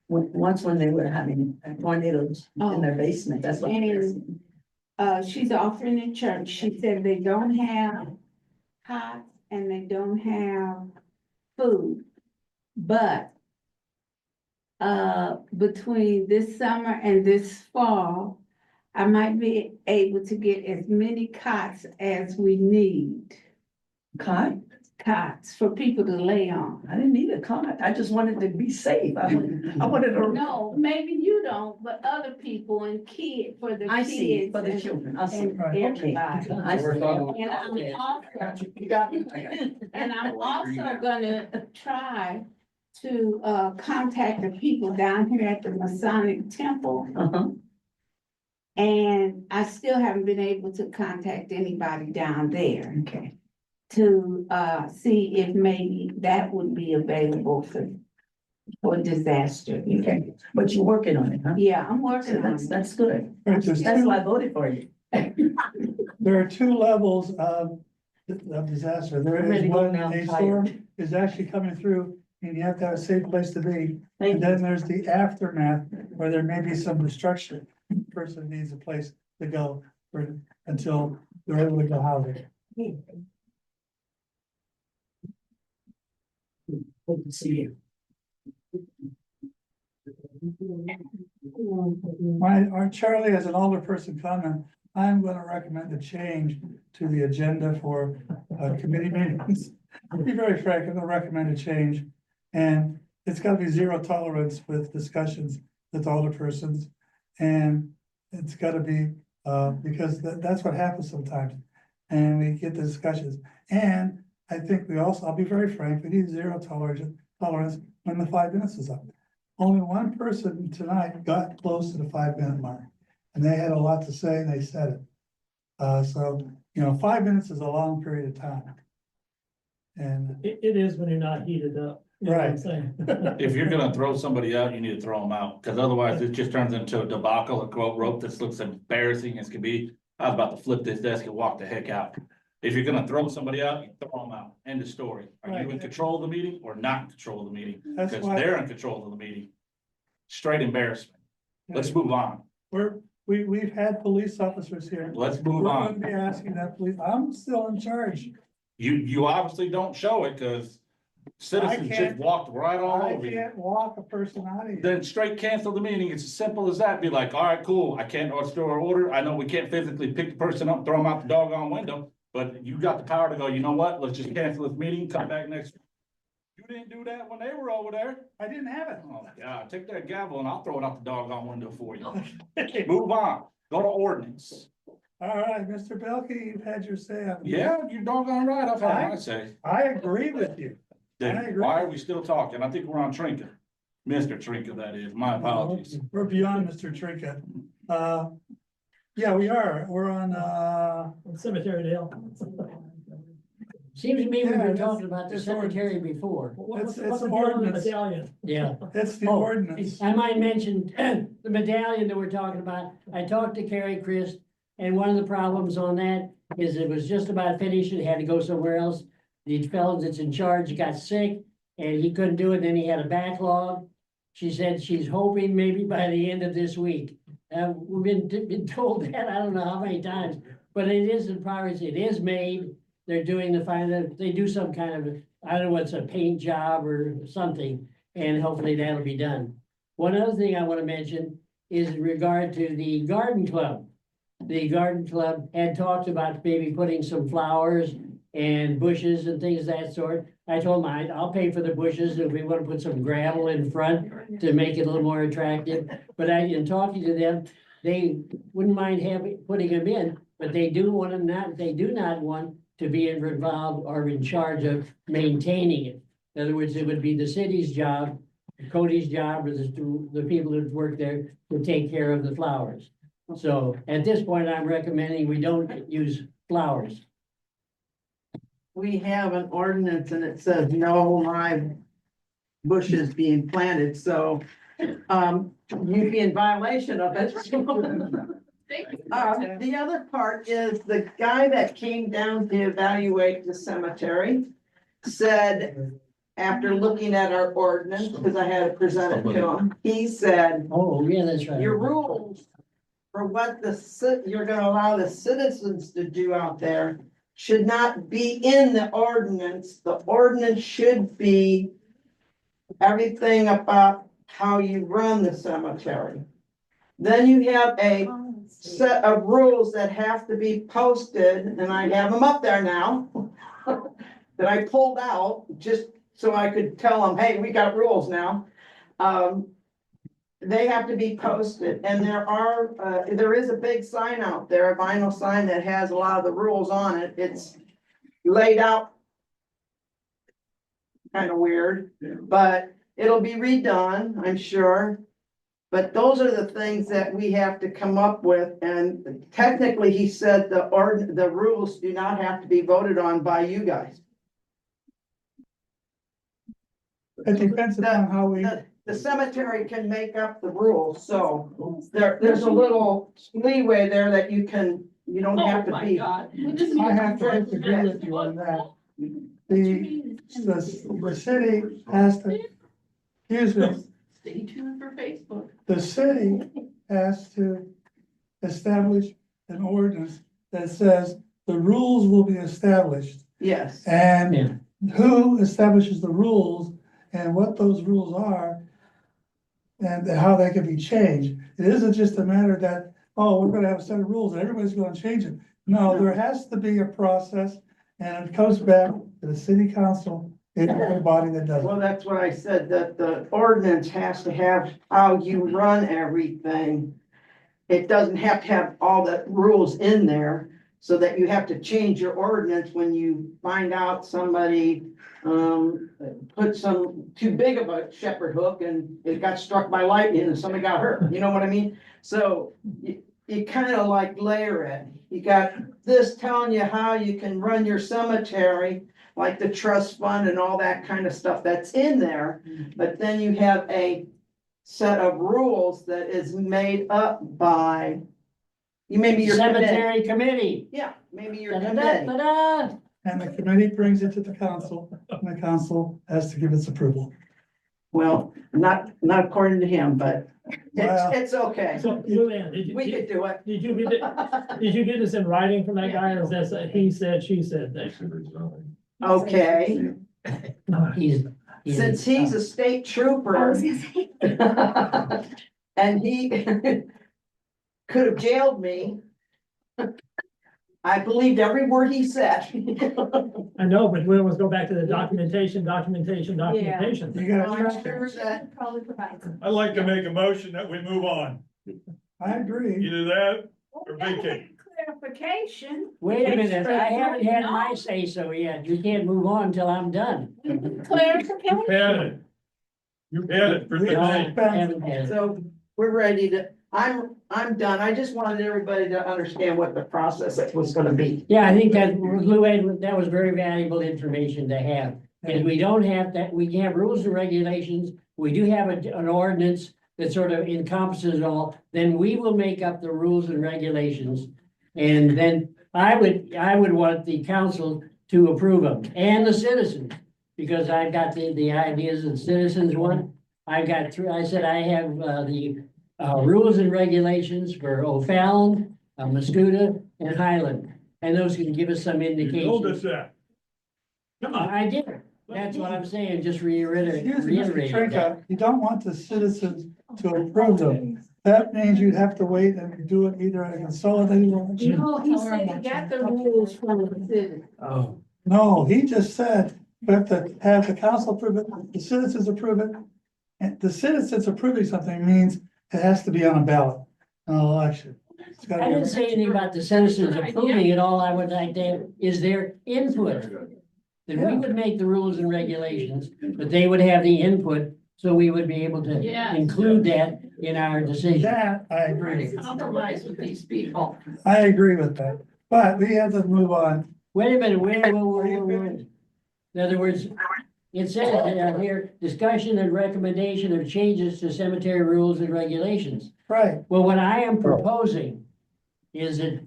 when they were having tornadoes in their basement, that's what. And, she's offering the church, she said they don't have pots and they don't have food. But between this summer and this fall, I might be able to get as many cots as we need. Cots for people to lay on. I didn't need a cot, I just wanted to be safe, I wanted to. No, maybe you don't, but other people and for the I see, kids. for the and- children, I see. And Right. everybody. I see. And I'm also gonna try to contact the people down here at the Masonic Temple. Uh-huh. And I still haven't been able to contact anybody down there Okay. to see if maybe that would be available for disaster. Okay, but you're working on it, huh? Yeah, I'm So working on it. that's good. Right, there's That's two- why I voted for you. There are two levels of disaster. There I'm is ready to go one, now, I'm a tired. storm is actually coming through and you have to have a safe place to be. Thank And you. then there's the aftermath where there may be some destruction. Person needs a place to go until they're able to go housing. Hope to see you. Our Charlie, as an older person comment, I'm gonna recommend a change to the agenda for committee meetings. To be very frank, I'm gonna recommend a change. And it's gotta be zero tolerance with discussions with older persons. And it's gotta be, because that's what happens sometimes. And we get the discussions. And I think we also, I'll be very frank, we need zero tolerance when the 5 minutes is up. Only one person tonight got close to the 5-minute mark. And they had a lot to say and they said it. So, 5 minutes is a long period of time. And, It is when you're not heated up. You know what I'm Right. saying? If you're gonna throw somebody out, you need to throw them out, because otherwise it just turns into a debacle, a quote rope that looks embarrassing as can be. I was about to flip this desk and walk the heck out. If you're gonna throw somebody out, you throw them out. End of story. Are you in Right. control of the meeting or not in control of the meeting? That's Because why- they're in control of the meeting. Straight embarrassment. Let's move on. we've had police officers here. Let's move We're on. gonna be asking that police, I'm still in charge. You obviously don't show it, because Citizens just can't- walked right all I over you. can't walk a person out of here. Then straight cancel the meeting. It's as simple as that. Be like, all right, cool. I can't restore order. I know we can't physically pick the person up, throw them out the doggone window. But you got the power to go, you know what? Let's just cancel this meeting, come back next. You didn't do that when they were over there. I didn't have it. Oh, yeah, take that gavel and I'll throw it out the doggone window for you. Move on. Go to ordinance. All right, Mr. Belkey, you've had your say. on this. Yeah, you're doggone right. I've had my say. I agree with you. I Then agree. why are we still talking? I think we're on Trinket. Mr. Trinket, that is. My apologies. We're beyond Mr. Trinket. Yeah, we are. We're on, Cemetery Dale. Seems to me we've Yeah, been it's- talking about the it's cemetery before. It's What's the an deal with the ordinance. medallion? Yeah. it's the Oh, ordinance. I might mention the medallion that we're talking about. I talked to Carrie Christ, and one of the problems on that is it was just about finished. It had to go somewhere else. The fellow that's in charge got sick and he couldn't do it. Then he had a backlog. She said she's hoping maybe by the end of this week. We've been told that, I don't know how many times, but it is in progress. It is made. They're doing the final, they do some kind of, I don't know, what's a paint job or something, and hopefully that'll be done. One other thing I want to mention is in regard to the garden club. The garden club had talked about maybe putting some flowers and bushes and things of that sort. I told them I'll pay for the bushes if we want to put some gravel in front to make it a little more attractive. But in talking to them, they wouldn't mind putting them in, but they do not want to be involved or in charge of maintaining it. In other words, it would be the city's job, Cody's job, or the people that work there to take care of the flowers. So at this point, I'm recommending we don't use flowers. We have an ordinance and it says no live bushes being planted, so, you'd be in violation of it. The other part is the guy that came down to evaluate the cemetery said, after looking at our ordinance, because I had it presented to him, he said, Oh, yeah, that's right. your rules for what you're gonna allow the citizens to do out there should not be in the ordinance. The ordinance should be everything about how you run the cemetery. Then you have a set of rules that have to be posted, and I have them up there now, that I pulled out just so I could tell them, hey, we got rules now. They have to be posted, and there is a big sign out there, a vinyl sign that has a lot of the rules on it. It's laid out kind of weird, but it'll be redone, I'm sure. But those are the things that we have to come up with, and technically, he said the rules do not have to be voted on by you guys. It depends upon how we, The cemetery can make up the rules, so there's a little leeway there that you don't have to be. I have to disagree with you on that. The city has to, excuse me, Stay tuned for Facebook. the city has to establish an ordinance that says the rules will be established. Yes. And who establishes the rules and what those rules are and how they can be changed. It isn't just a matter that, oh, we're gonna have a set of rules and everybody's gonna change it. No, there has to be a process, and it comes back to the city council, it's the body that does it. Well, that's what I said, that the ordinance has to have how you run everything. It doesn't have to have all the rules in there, so that you have to change your ordinance when you find out somebody put some too big of a shepherd hook and it got struck by lightning and somebody got hurt, you know what I mean? So you kind of like layer it. You got this telling you how you can run your cemetery, like the trust fund and all that kind of stuff that's in there. But then you have a set of rules that is made up by, maybe your Cemetery committee. Yeah, maybe your Da-da-da, committee. da-da. And the committee brings it to the council, and the council has to give its approval. Well, not according to him, but Well- it's okay. So, Luann, We could do it. did you get this in writing from that guy, or is that he said, she said thing? Okay, He's. Since he's a state I trooper was gonna say. and he could have jailed me. I believed every word he said. I know, but we always go back to the documentation. You gotta I'm trust sure it. that Probably provides. I'd like to make a motion that we move on. I agree. Either that or vacate. Clarification. Wait a minute, I haven't had my say so yet. You can't move on until I'm done. Clarification. You had it. You had it for We- tonight. I haven't had it. So we're ready to, I'm done. I just wanted everybody to understand what the process was gonna be. Yeah, I think that Lou Ed, that was very valuable information to have. Because we don't have that, we have rules and regulations, we do have an ordinance that sort of encompasses all, then we will make up the rules and regulations. And then I would want the council to approve them and the citizens. Because I've got the ideas that citizens want. I've got three, I said I have the rules and regulations for O'Fallon, Mascuda and Highland. And those can give us some You told indication. us that. Come on. I did. That's what I'm saying, just reiterate. Excuse me, Mr. that. Trinka, you don't want the citizens to approve them. That means you'd have to wait and do it either at a consolidated election. No, he said he got the rules from the city. Oh, No, he just said, we have to have the council approve it, the citizens approve it. And the citizens approving something means it has to be on a ballot, an election. It's gotta I be- didn't say anything about the citizens approving it. All I would like to have is their input. That we would make the rules and regulations, but they would have the input, so we would be able to Yes. include that in our decision. That, I agree. Compromise with these people. I agree with that, but we have to move on. Wait a minute, wait. In other words, it says here, discussion and recommendation of changes to cemetery rules and regulations. Right, Well, what I am proposing is that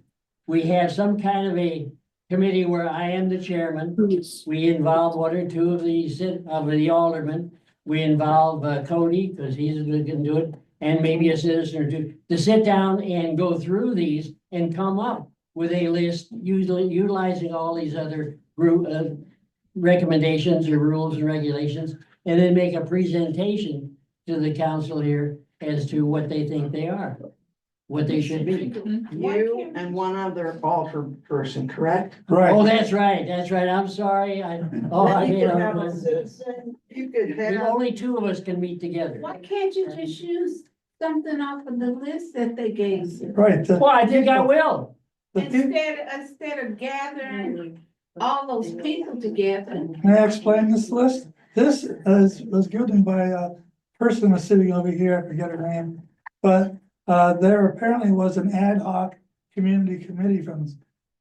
we have some kind of a committee where I am the chairman. We involve one or two of the aldermen. We involve Cody, because he's who can do it, and maybe a citizen or two, to sit down and go through these and come up with a list, usually utilizing all these other group recommendations or rules and regulations, and then make a presentation to the council here as to what they think they are, what they should be. You and one other alter person, correct? Oh, right. that's right, I'm sorry, I Then made you could up. have a citizen, you could There's have, only two of us can meet together. Why can't you just use something off of the list that they gave you? Right, the Well, I think I will. people, Instead of gathering all those people together. may I explain this list? This was given by a person that's sitting over here, I forget her name. But there apparently was an ad hoc community committee from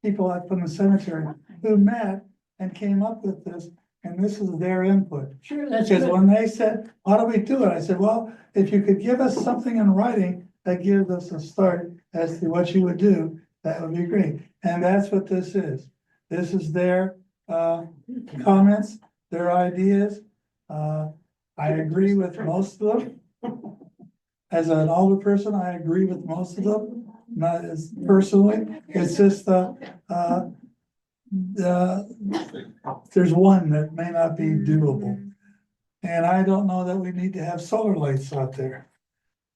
people from the cemetery who met and came up with this, and this is their input. Sure, that's Because good. when they said, how do we do it? I said, well, if you could give us something in writing that gives us a start as to what you would do, that would be great. And that's what this is. This is their comments, their ideas. I agree with most of them. As an older person, I agree with most of them, not as personally. It's just there's one that may not be doable. And I don't know that we need to have solar lights out there.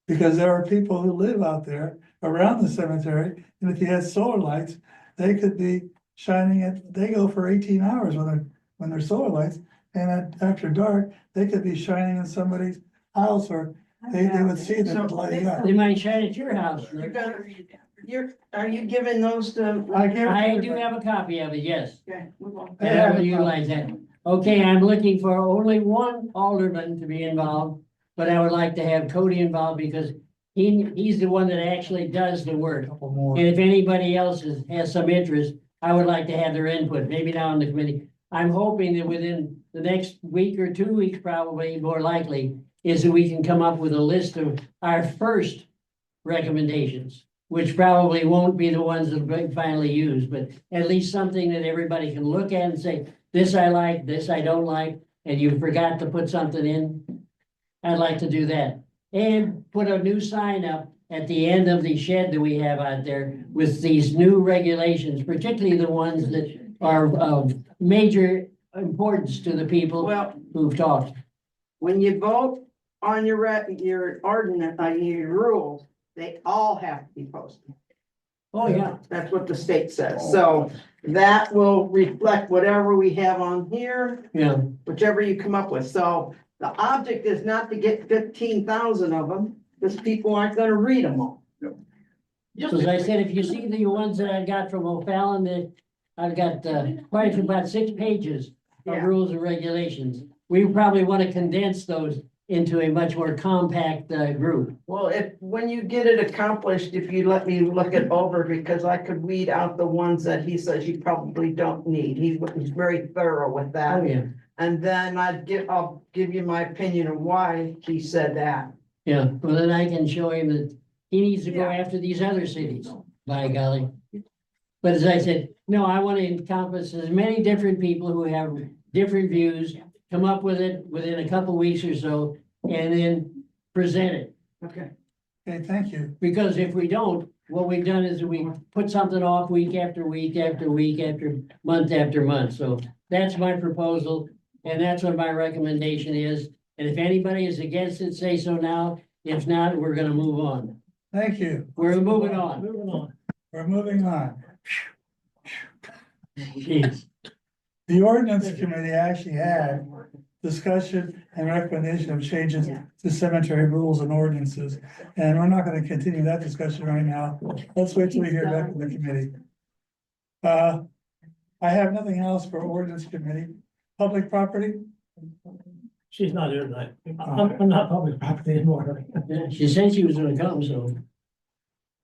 Because there are people who live out there around the cemetery, and if you had solar lights, they could be shining it, they go for 18 hours when they're solar lights. And after dark, they could be shining in somebody's house, or they would see them lighting up. They might shine at your house. you're Rick. gonna, are you giving those to? I do have a copy of it, yes. Okay, move on. And I will utilize that. Okay, I'm looking for only one alderman to be involved, but I would like to have Cody involved because he's the one that actually does the work. Couple more. And if anybody else has some interest, I would like to have their input, maybe now in the committee. I'm hoping that within the next week or 2 weeks, probably more likely, is that we can come up with a list of our first recommendations, which probably won't be the ones that we finally use, but at least something that everybody can look at and say, this I like, this I don't like, and you forgot to put something in. I'd like to do that. And put a new sign up at the end of the shed that we have out there with these new regulations, particularly the ones that are of major importance to the people Well, who've talked. when you vote on your ordinance, your rules, they all have to be posted. Oh, yeah. That's what the state says. So that will reflect whatever we have on here, Yeah. whichever you come up with. So the object is not to get 15,000 of them, because people aren't gonna read them all. So as I said, if you see the ones that I got from O'Fallon, that I've got quite about 6 pages of Yeah. rules and regulations. We probably want to condense those into a much more compact group. Well, when you get it accomplished, if you let me look it over, because I could weed out the ones that he says you probably don't need. He's very thorough with that. Oh, yeah. And then I'll give you my opinion of why he said that. Yeah, well, then I can show him that he needs to go Yeah. after these other cities, by golly. But as I said, no, I want to encompass as many different people who have different views, come up with it within a couple weeks or so, and then present it. Okay. Okay, thank you. Because if we don't, what we've done is we put something off week after week after week after month. So that's my proposal, and that's what my recommendation is. And if anybody is against it, say so now. If not, we're gonna move on. Thank you. We're moving on. Moving on. We're moving on. Jeez. The ordinance committee actually had discussion and recommendation of changes to cemetery rules and ordinances. And we're not gonna continue that discussion right now. Let's wait till we hear back from the committee. I have nothing else for ordinance committee. Public property? She's not here tonight. I'm not public property anymore. Yeah, she said she was gonna come, so.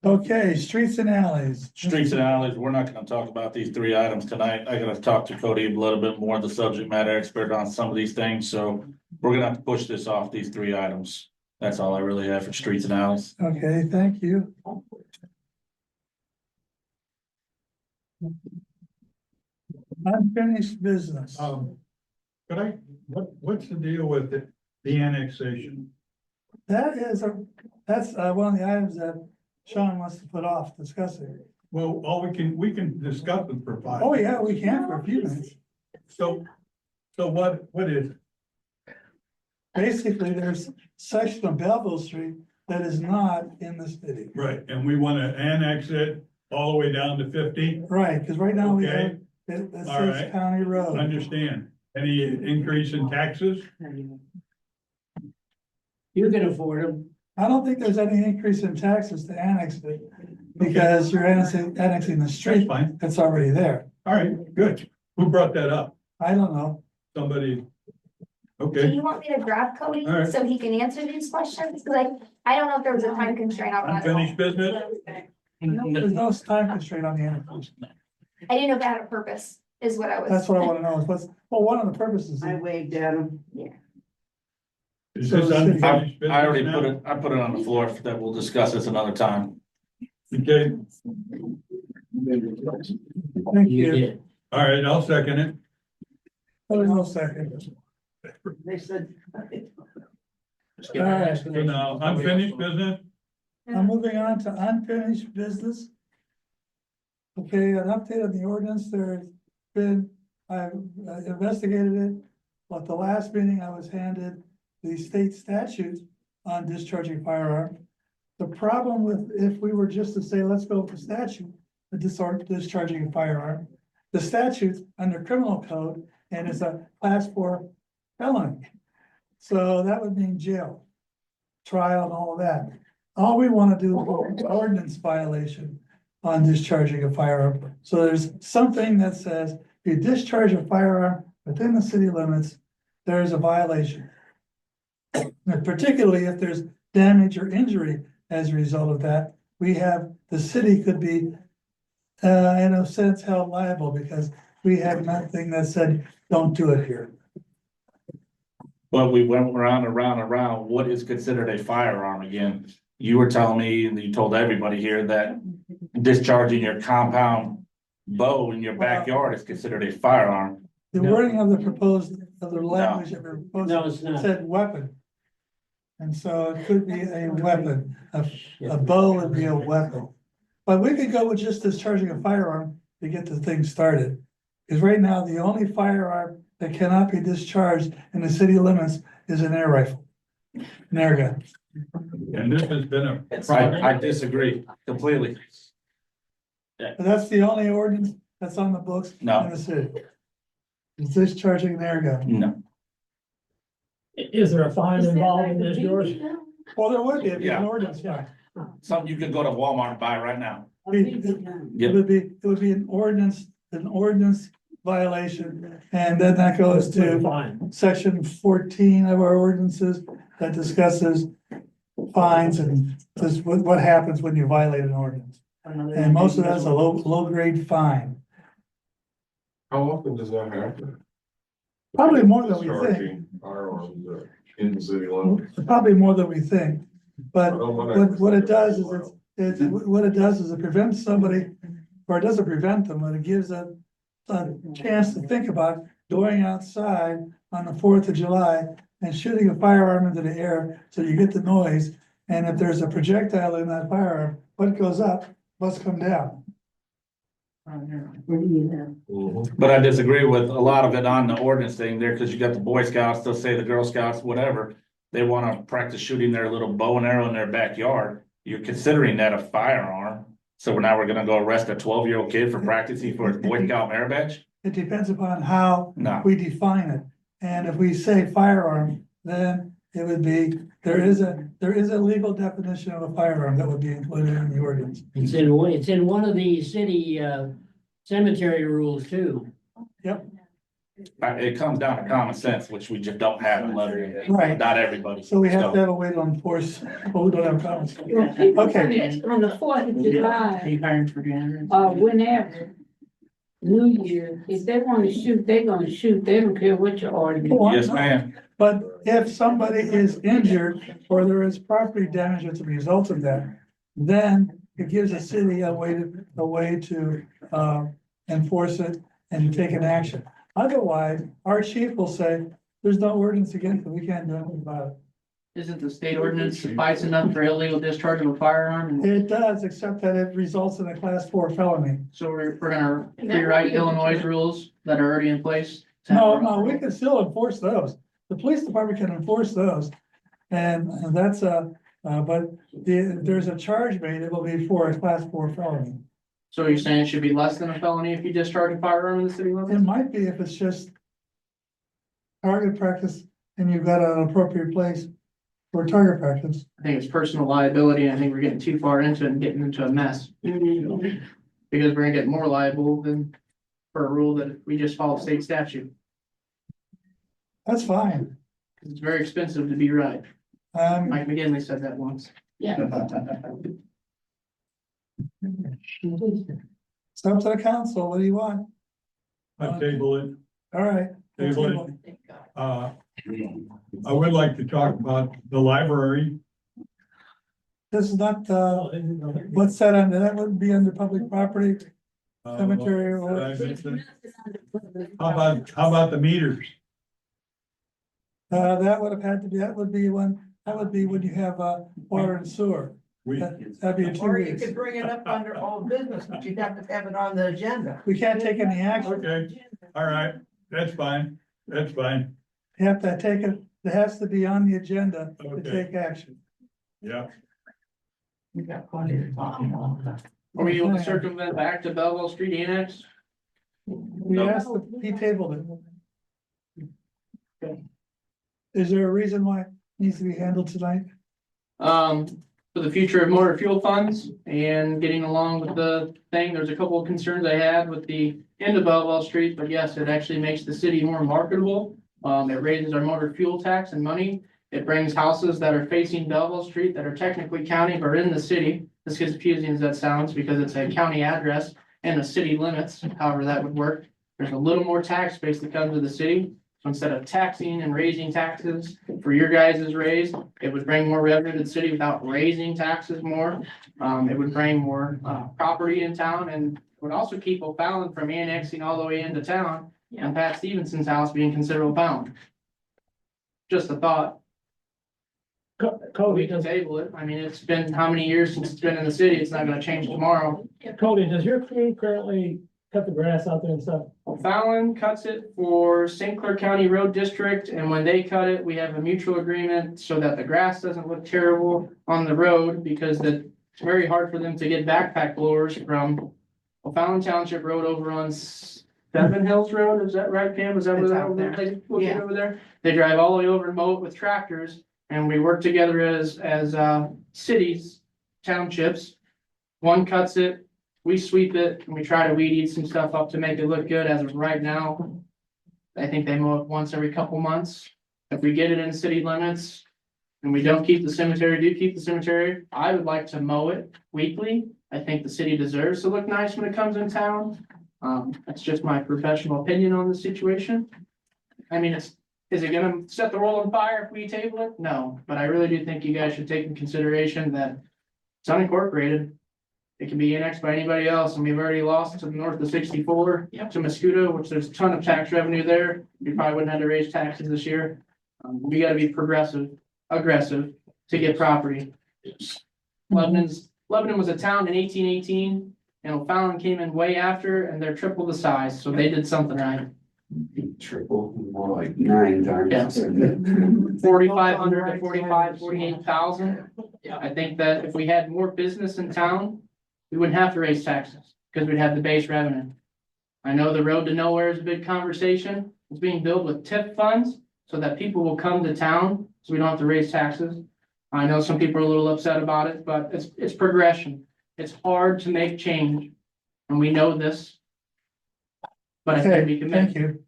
Okay, streets and alleys. Streets and alleys, we're not gonna talk about these 3 items tonight. I gotta talk to Cody a little bit more, the subject matter expert on some of these things, so we're gonna have to push this off, these 3 items. That's all I really have for streets and alleys. Okay, thank you. Unfinished business. Could I, what's the deal with the annexation? That's one of the items that Sean wants to put off discussing. Well, we can discuss it for 5. Oh, yeah, we can for a few minutes. So what is it? Basically, there's section of Belleville Street that is not in the city. Right, and we wanna annex it all the way down to 50? Right, because right now we have, Okay. it All says right. county road. Understand. Any increase in taxes? You can afford them. I don't think there's any increase in taxes to annex it, because you're annexing the That's street fine. that's already there. All right, good. Who brought that up? I don't know. Somebody? Do Okay, you want me to grab Cody All right. so he can answer these questions? Cause I don't know if there was a time constraint on that. at all. unfinished business? There's no time constraint on the annexation. I didn't know if it had a purpose, is what I was. That's what I want to know, is one of the purposes. I waved at him. Is So this the city- unfinished business I already now? I put it on the floor that we'll discuss this another time. Okay, Thank You you. did. all right, I'll second it. There's no second. They said. All right. So now, unfinished business? I'm moving on to unfinished business. Okay, an update on the ordinance, there's been, I've investigated it. But the last meeting I was handed the state statute on discharging firearm. The problem with, if we were just to say, let's go with the statute, the discharging a firearm. The statute's under criminal code and it's a class 4 felony. So that would mean jail, trial and all of that. All we want to do is an ordinance violation on discharging a firearm. So there's something that says if you discharge a firearm within the city limits, there is a violation. And particularly if there's damage or injury as a result of that, the city could be in a sense held liable because we had nothing that said, don't do it here. But we went around and around and around, what is considered a firearm again? You were telling me, and you told everybody here that discharging your compound bow in your backyard is considered a firearm. The wording of the language that we're proposing No, it's not. said weapon. And so it could be a weapon, a bow would be a weapon. But we could go with just discharging a firearm to get the thing started. Because right now, the only firearm that cannot be discharged in the city limits is an air rifle. An air gun. And this has been a. I disagree completely. But that's the only ordinance that's on the books in No. the city. Is discharging an air gun. No, Is there a fine involved in this, George? Well, there would be, it'd be an Yeah. ordinance, yeah. something you could go to Walmart and buy right now. It would be an ordinance violation, and then that goes to Fine. section 14 of our ordinances that discusses fines and just what happens when you violate an ordinance. And most of that's a low grade fine, How often does that happen? probably more than we think, Discharging firearms in the city limits. probably more than we think. But I don't wanna- what it does is what it does is it prevents somebody, or it doesn't prevent them, but it gives a chance to think about going outside on the 4th of July and shooting a firearm into the air, so you get the noise. And if there's a projectile in that firearm, what goes up must come down. But I disagree with a lot of it on the ordinance thing there, because you got the Boy Scouts, they'll say the Girl Scouts, whatever. They wanna practice shooting their little bow and arrow in their backyard. You're considering that a firearm. So now we're gonna go arrest a 12-year-old kid for practicing for his Boy Scout merit badge? It depends upon how No. we define it. And if we say firearm, then it would be, there is a legal definition of a firearm that would be included in the ordinance. It's in one of the city, cemetery rules too. It comes down to common sense, which we just don't have in lettering. Right. Not everybody. So we have to have a way to enforce, well, we don't have comments. Okay. On the 4th of July, Are you hiring for janitor? whenever, New Year, if they wanna shoot, they're gonna shoot, they don't care what your ordinance. Yes, ma'am. But if somebody is injured or there is property damage as a result of that, then it gives the city a way to enforce it and take an action. Otherwise, our chief will say, there's no ordinance against it, we can't do anything about it. Isn't the state ordinance suffice enough for illegal discharge of a firearm? And It does, except that it results in a class 4 felony. so we're gonna rewrite Illinois' rules that are already in place? No, we can still enforce those. The police department can enforce those. And that's but if there's a charge made, it will be for a class 4 felony. So you're saying it should be less than a felony if you discharge a firearm in the city It limits? might be if it's just target practice and you've got an appropriate place for target practice. I think it's personal liability. I think we're getting too far into it and getting into a mess. Because we're gonna get more liable than for a rule that we just follow state statute. That's fine. It's very expensive to be right. Mike McGinley said that once. Yeah. It's up to the council. What do you want? I table it. All right. Table it. I would like to talk about the library. This is not, what's that under? That wouldn't be under public property, cemetery or. How about the meters? That would have had to be, that would be when you have, water and sewer. That'd be in 2 Or you weeks. could bring it up under old business, but you'd have to have it on the agenda. We can't take any action. Okay, all right, that's fine, that's fine, You have to take it, it has to be on the agenda to Okay. take action. yeah. We got plenty to talk about. Are we able to circumvent back to Belleville Street Annex? We asked, he tabled it. Is there a reason why it needs to be handled tonight? For the future of motor fuel funds and getting along with the thing, there's a couple of concerns I had with the end of Belleville Street, but yes, it actually makes the city more marketable. It raises our motor fuel tax and money. It brings houses that are facing Belleville Street that are technically county but are in the city. This gets confusing as that sounds because it's a county address and the city limits, however that would work. There's a little more tax base that comes to the city. So instead of taxing and raising taxes for your guys' raise, it would bring more revenue to the city without raising taxes more. It would bring more property in town and would also keep O'Fallon from annexing all the way into town and Pat Stevenson's house being considered O'Fallon. Just a thought. Cody, We can table it. I mean, it's been how many years since it's been in the city? It's not gonna change tomorrow. Cody, does your crew currently cut the grass out there and stuff? Fallon cuts it for St. Clair County Road District, and when they cut it, we have a mutual agreement so that the grass doesn't look terrible on the road, because it's very hard for them to get backpack blowers from Fallon Township Road over on Seven Hills Road, is that right, Pam? Is that It's where out there. they're over there? They drive all the way over and mow it with tractors, and we work together as cities, townships. One cuts it, we sweep it, and we try to weed eat some stuff up to make it look good. As of right now, I think they mow it once every couple months. If we get it in city limits and we don't keep the cemetery, I would like to mow it weekly. I think the city deserves to look nice when it comes in town. That's just my professional opinion on the situation. I mean, is it gonna set the world on fire if we table it? No, but I really do think you guys should take in consideration that it's unincorporated. It can be annexed by anybody else, and we've already lost to the north of 64 to Mosquito, which there's a ton of tax revenue there. You probably wouldn't have to raise taxes this year. We gotta be aggressive to get property. Lebanon was a town in 1818, and O'Fallon came in way after, and they're triple the size, so they did something right. Triple, more like 9 times. 4,500 to 48,000. I think that if we had more business in town, we wouldn't have to raise taxes, because we'd have the base revenue. I know the road to nowhere is a big conversation. It's being built with TIP funds so that people will come to town, so we don't have to raise taxes. I know some people are a little upset about it, but it's progression. It's hard to make change, and we know this. But I think we can make. Thank you.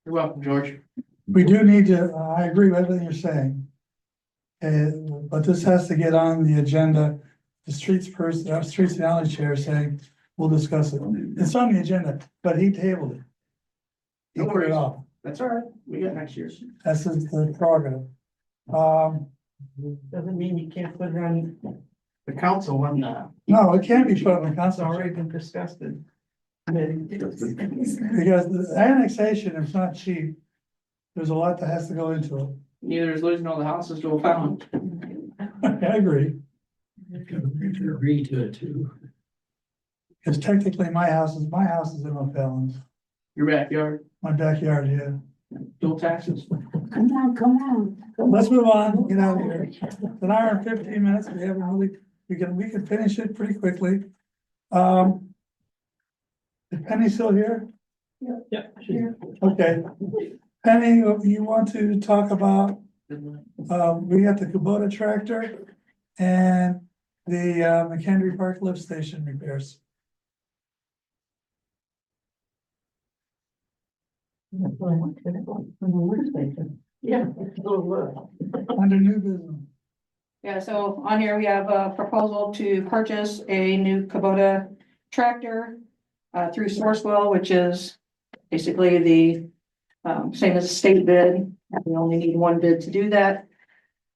You're welcome, George. We do need to, I agree with everything you're saying. But this has to get on the agenda. The streets and alley chair saying, we'll discuss it. It's on the agenda, but he tabled it. He No put it worries. off. That's all right. We got next year's. That's the prerogative. Doesn't mean you can't put it on the council one. No, it can't be put on the council. It's already been discussed. Because the annexation is not cheap. There's a lot that has to go into it. Neither is losing all the houses to O'Fallon. I agree. Agree to it too. Because technically my house is in O'Fallon's, Your backyard, my backyard, yeah. dual taxes. Come on. Let's move on, get out of here. It's an hour and 15 minutes. We haven't really, we can finish it pretty quickly. Is Penny still here? Yeah. Okay. Penny, you want to talk about, we got the Kubota tractor and the McHenry Park lift station repairs. Yeah. Under new business. Yeah, so on here, we have a proposal to purchase a new Kubota tractor through Sourcewell, which is basically the same as a state bid. We only need one bid to do that.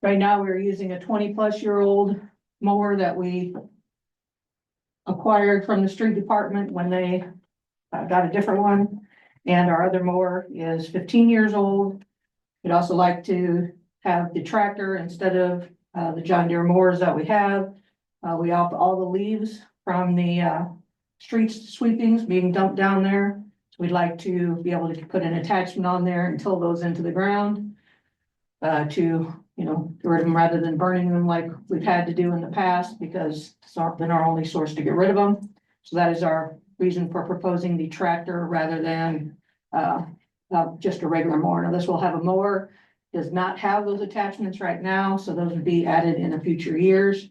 Right now, we're using a 20-plus-year-old mower that we acquired from the street department when they got a different one. And our other mower is 15 years old. We'd also like to have the tractor instead of the John Deere mowers that we have. We opt all the leaves from the street sweepings being dumped down there. So we'd like to be able to put an attachment on there and till those into the ground. To, get rid of them rather than burning them like we've had to do in the past, because it's been our only source to get rid of them. So that is our reason for proposing the tractor rather than just a regular mower. Now, this will have a mower, does not have those attachments right now, so those would be added in the future years.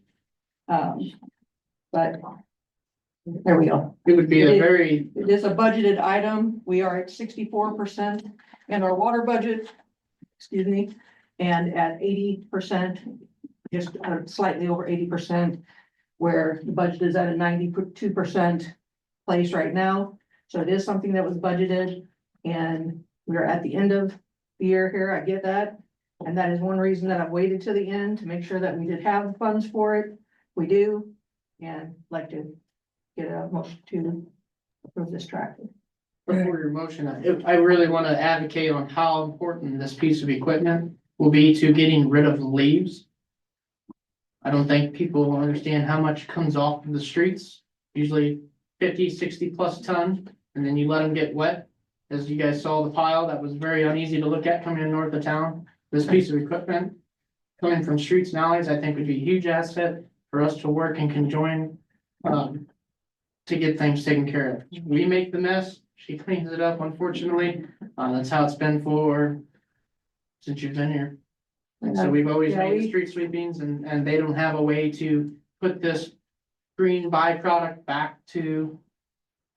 But there we go. It would be a very, It is a budgeted item. We are at 64% in our water budget, excuse me, and at 80%, just slightly over 80%, where the budget is at a 92% place right now. So it is something that was budgeted, and we're at the end of the year here. I get that. And that is one reason that I've waited to the end to make sure that we did have the funds for it. We do, and like to get a motion to approve this tractor. before your motion, I really want to advocate on how important this piece of equipment will be to getting rid of the leaves. I don't think people understand how much comes off of the streets. Usually 50, 60 plus ton, and then you let them get wet. As you guys saw the pile, that was very uneasy to look at coming in north of town. This piece of equipment coming from streets and alleys, I think would be a huge asset for us to work in conjoin, to get things taken care of. We make the mess, she cleans it up, unfortunately. That's how it's been since you've been here. And so we've always Yeah, made the we- street sweepings and they don't have a way to put this green byproduct back to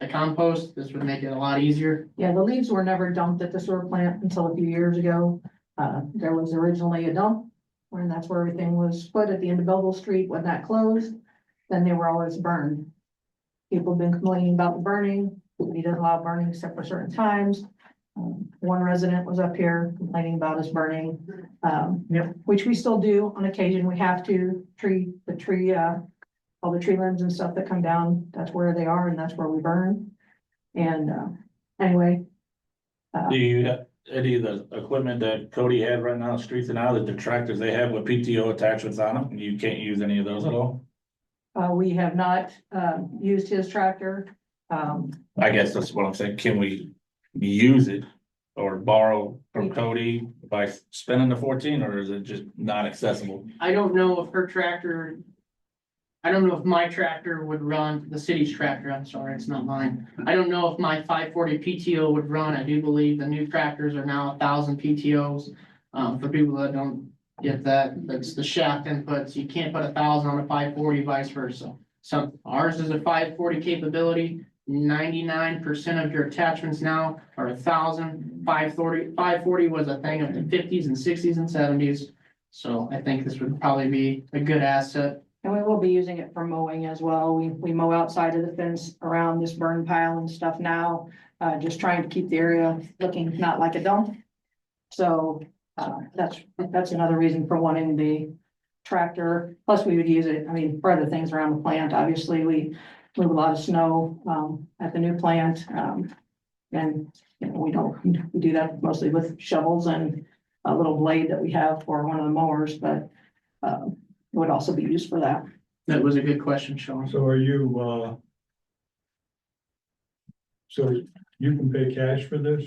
the compost. This would make it a lot easier. Yeah, the leaves were never dumped at the sewer plant until a few years ago. There was originally a dump, and that's where everything was put at the end of Belleville Street. When that closed, then they were always burned. People have been complaining about the burning. He doesn't allow burning except for certain times. One resident was up here complaining about us burning, which we still do on occasion. We have to all the tree limbs and stuff that come down, that's where they are and that's where we burn. And, anyway. Do you have any of the equipment that Cody had right now, streets and out, the tractors they have with PTO attachments on them, you can't use any of those at all? We have not, used his tractor. I guess that's what I'm saying, can we use it or borrow from Cody by spending the 14, or is it just not accessible? I don't know if her tractor. I don't know if my tractor would run, the city's tractor, I'm sorry, it's not mine. I don't know if my 540 PTO would run. I do believe the new tractors are now 1,000 PTOs. For people that don't get that, that's the shaft inputs. You can't put 1,000 on a 540, vice versa. So ours is a 540 capability. 99% of your attachments now are 1,000. 540 was a thing of the 50s and 60s and 70s. So I think this would probably be a good asset. And we will be using it for mowing as well. We mow outside of the fence around this burn pile and stuff now, just trying to keep the area looking not like a dump. So, that's another reason for wanting the tractor. Plus, we would use it, I mean, for other things around the plant. Obviously, we move a lot of snow, at the new plant. And, you know, we do that mostly with shovels and a little blade that we have for one of the mowers, but, it would also be used for that. That was a good question, Sean. So are you, so you can pay cash for this?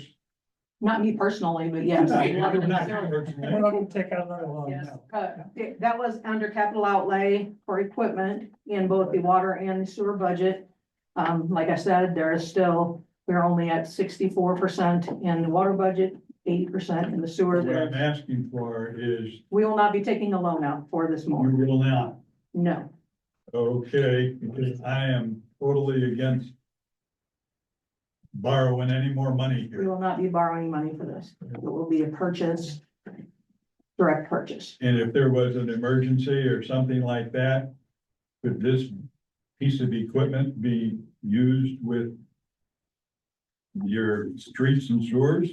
Not me personally, but yes. We're not gonna take out another one Yes, now. that was under capital outlay for equipment in both the water and the sewer budget. Like I said, we're only at 64% in the water budget, 80% in the sewer. What I'm asking for is, We will not be taking a loan out for this you more. will not, No, okay, because I am totally against borrowing any more money we here. will not be borrowing money for this. It will be a purchase, direct purchase. And if there was an emergency or something like that, could this piece of equipment be used with your streets and sewers?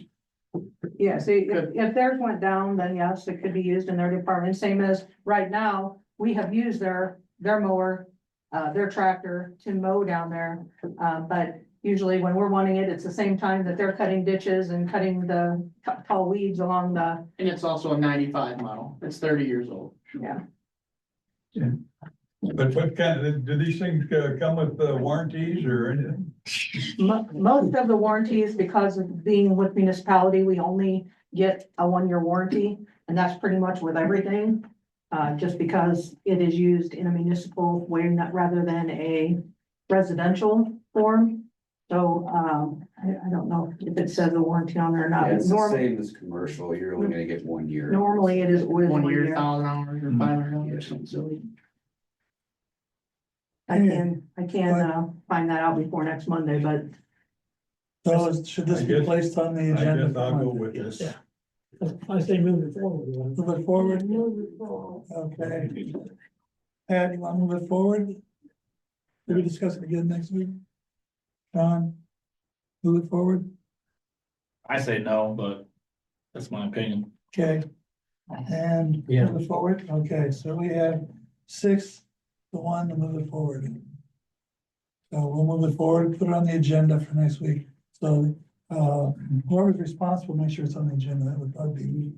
Yeah, see, if theirs went down, then yes, it could be used in their department, same as right now, we have used their mower, their tractor to mow down there. But usually when we're wanting it, it's the same time that they're cutting ditches and cutting the tall weeds along the, And it's also a 95 model. It's 30 years old. yeah. But what kind of, do these things come with warranties or anything? Most of the warranties, because of being with municipality, we only get a 1-year warranty, and that's pretty much with everything. Just because it is used in a municipal way, not rather than a residential form. So, I don't know if it says a warranty on there or not. Yeah, it's the Normally, same as commercial, you're only gonna get 1 year. normally it is always 1 1 year, year. 1,000 hours or 500 hours, something silly. I can find that out before next Monday, but So should this be placed on the I agenda? guess I'll go with this. Yeah. I say move it forward. Move it forward? Okay. Pat, you wanna move it forward? Will we discuss it again next week? Sean? Move it forward? I say no, but that's my opinion. Okay. And move it forward? Okay, so we have 6-1 to move it forward. So we'll move it forward, put it on the agenda for next week. So, whoever's responsible, make sure it's on the agenda. That would probably be me.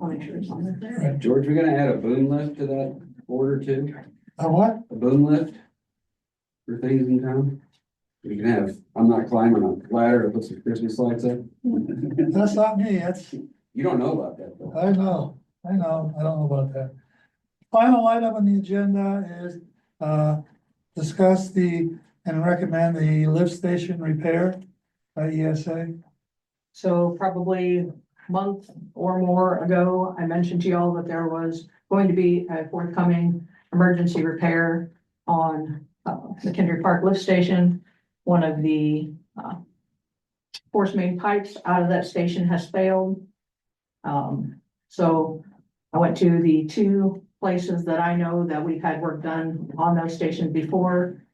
I'll make sure it's on there. George, we're gonna add a boom lift to that order too, what? a boom lift for things in town? We can have, I'm not climbing a ladder to put some Christmas lights up. That's not me, that's, You don't know about that though. I know, I don't know about that. Final item on the agenda is, discuss and recommend the lift station repair by ESA. So probably a month or more ago, I mentioned to y'all that there was going to be a forthcoming emergency repair on McKendree Park Lift Station. One of the force main pipes out of that station has failed. So I went to the two places that I know that we've had work done on those stations before,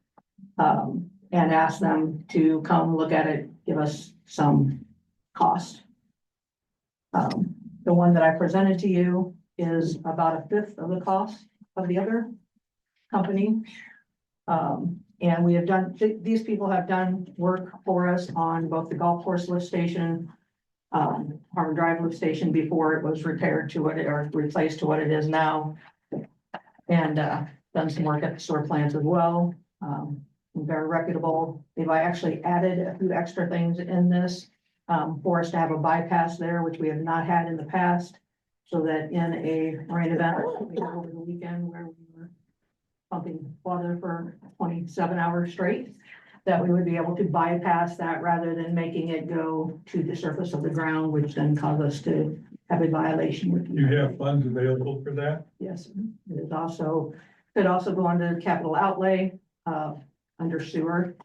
and asked them to come look at it, give us some cost. The one that I presented to you is about a fifth of the cost of the other company. And we have done, these people have done work for us on both the golf course lift station, Harbor Drive lift station before it was repaired to what it, or replaced to what it is now. And, done some work at the sewer plants as well. Very reputable. They've actually added a few extra things in this, for us to have a bypass there, which we have not had in the past. So that in a rain event we had over the weekend where we were pumping water for 27 hours straight, that we would be able to bypass that rather than making it go to the surface of the ground, which then cause us to have a violation. You have funds available for that? Yes, it is also, could also go under capital outlay, under sewer.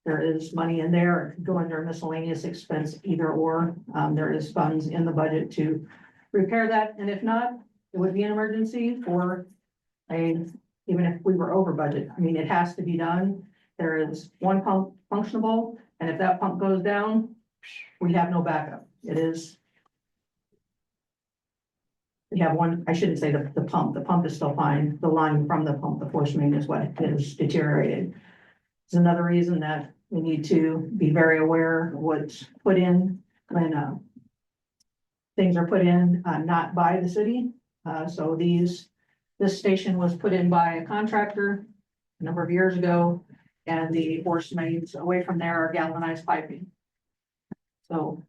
There is money in there, it could go under miscellaneous expense, either or. There is funds in the budget to repair that, and if not, it would be an emergency for even if we were over budget. I mean, it has to be done. There is one pump functionable, and if that pump goes down, we have no backup. It is. We have one, I shouldn't say the pump is still fine. The line from the pump, the force main is what is deteriorated. It's another reason that we need to be very aware of what's put in when, things are put in, not by the city. So this station was put in by a contractor a number of years ago, and the force mains away from there are galvanized piping. So,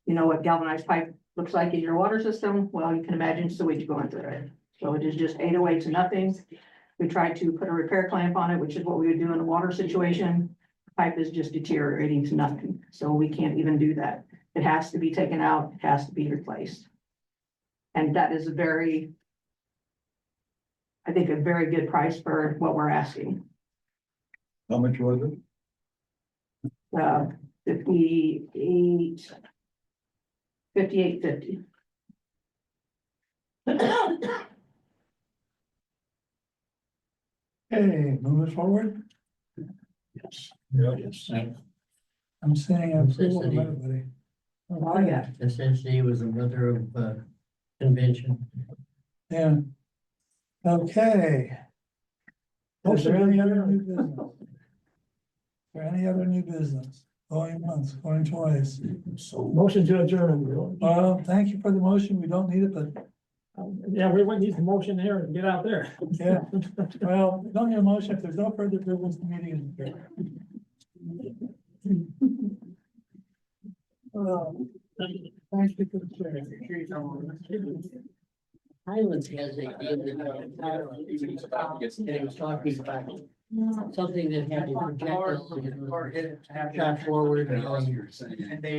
you know what galvanized pipe looks like in your water system? Well, you can imagine sewage going through it. So it is just 808 to nothing. We tried to put a repair clamp on it, which is what we would do in a water situation. Pipe is just deteriorating to nothing. So we can't even do that. It has to be taken out, it has to be replaced. And that is I think a very good price for what we're asking. How much was it? 58.50. Okay, moving forward. Yes. Yes. I'm saying approval of everybody. Oh, yeah, essentially was a mother of, convention. Yeah. Okay. Is there any other new business? Is there any other new business? Going once, going twice. Motion to adjourn. Well, thank you for the motion. We don't need it, but Yeah, we wouldn't need the motion here and get out there. yeah. Well, we don't need a motion. If there's no further business, the meeting is adjourned. Thank you for the sharing. Highlands has a deal with talking about something that had to project us, shot forward.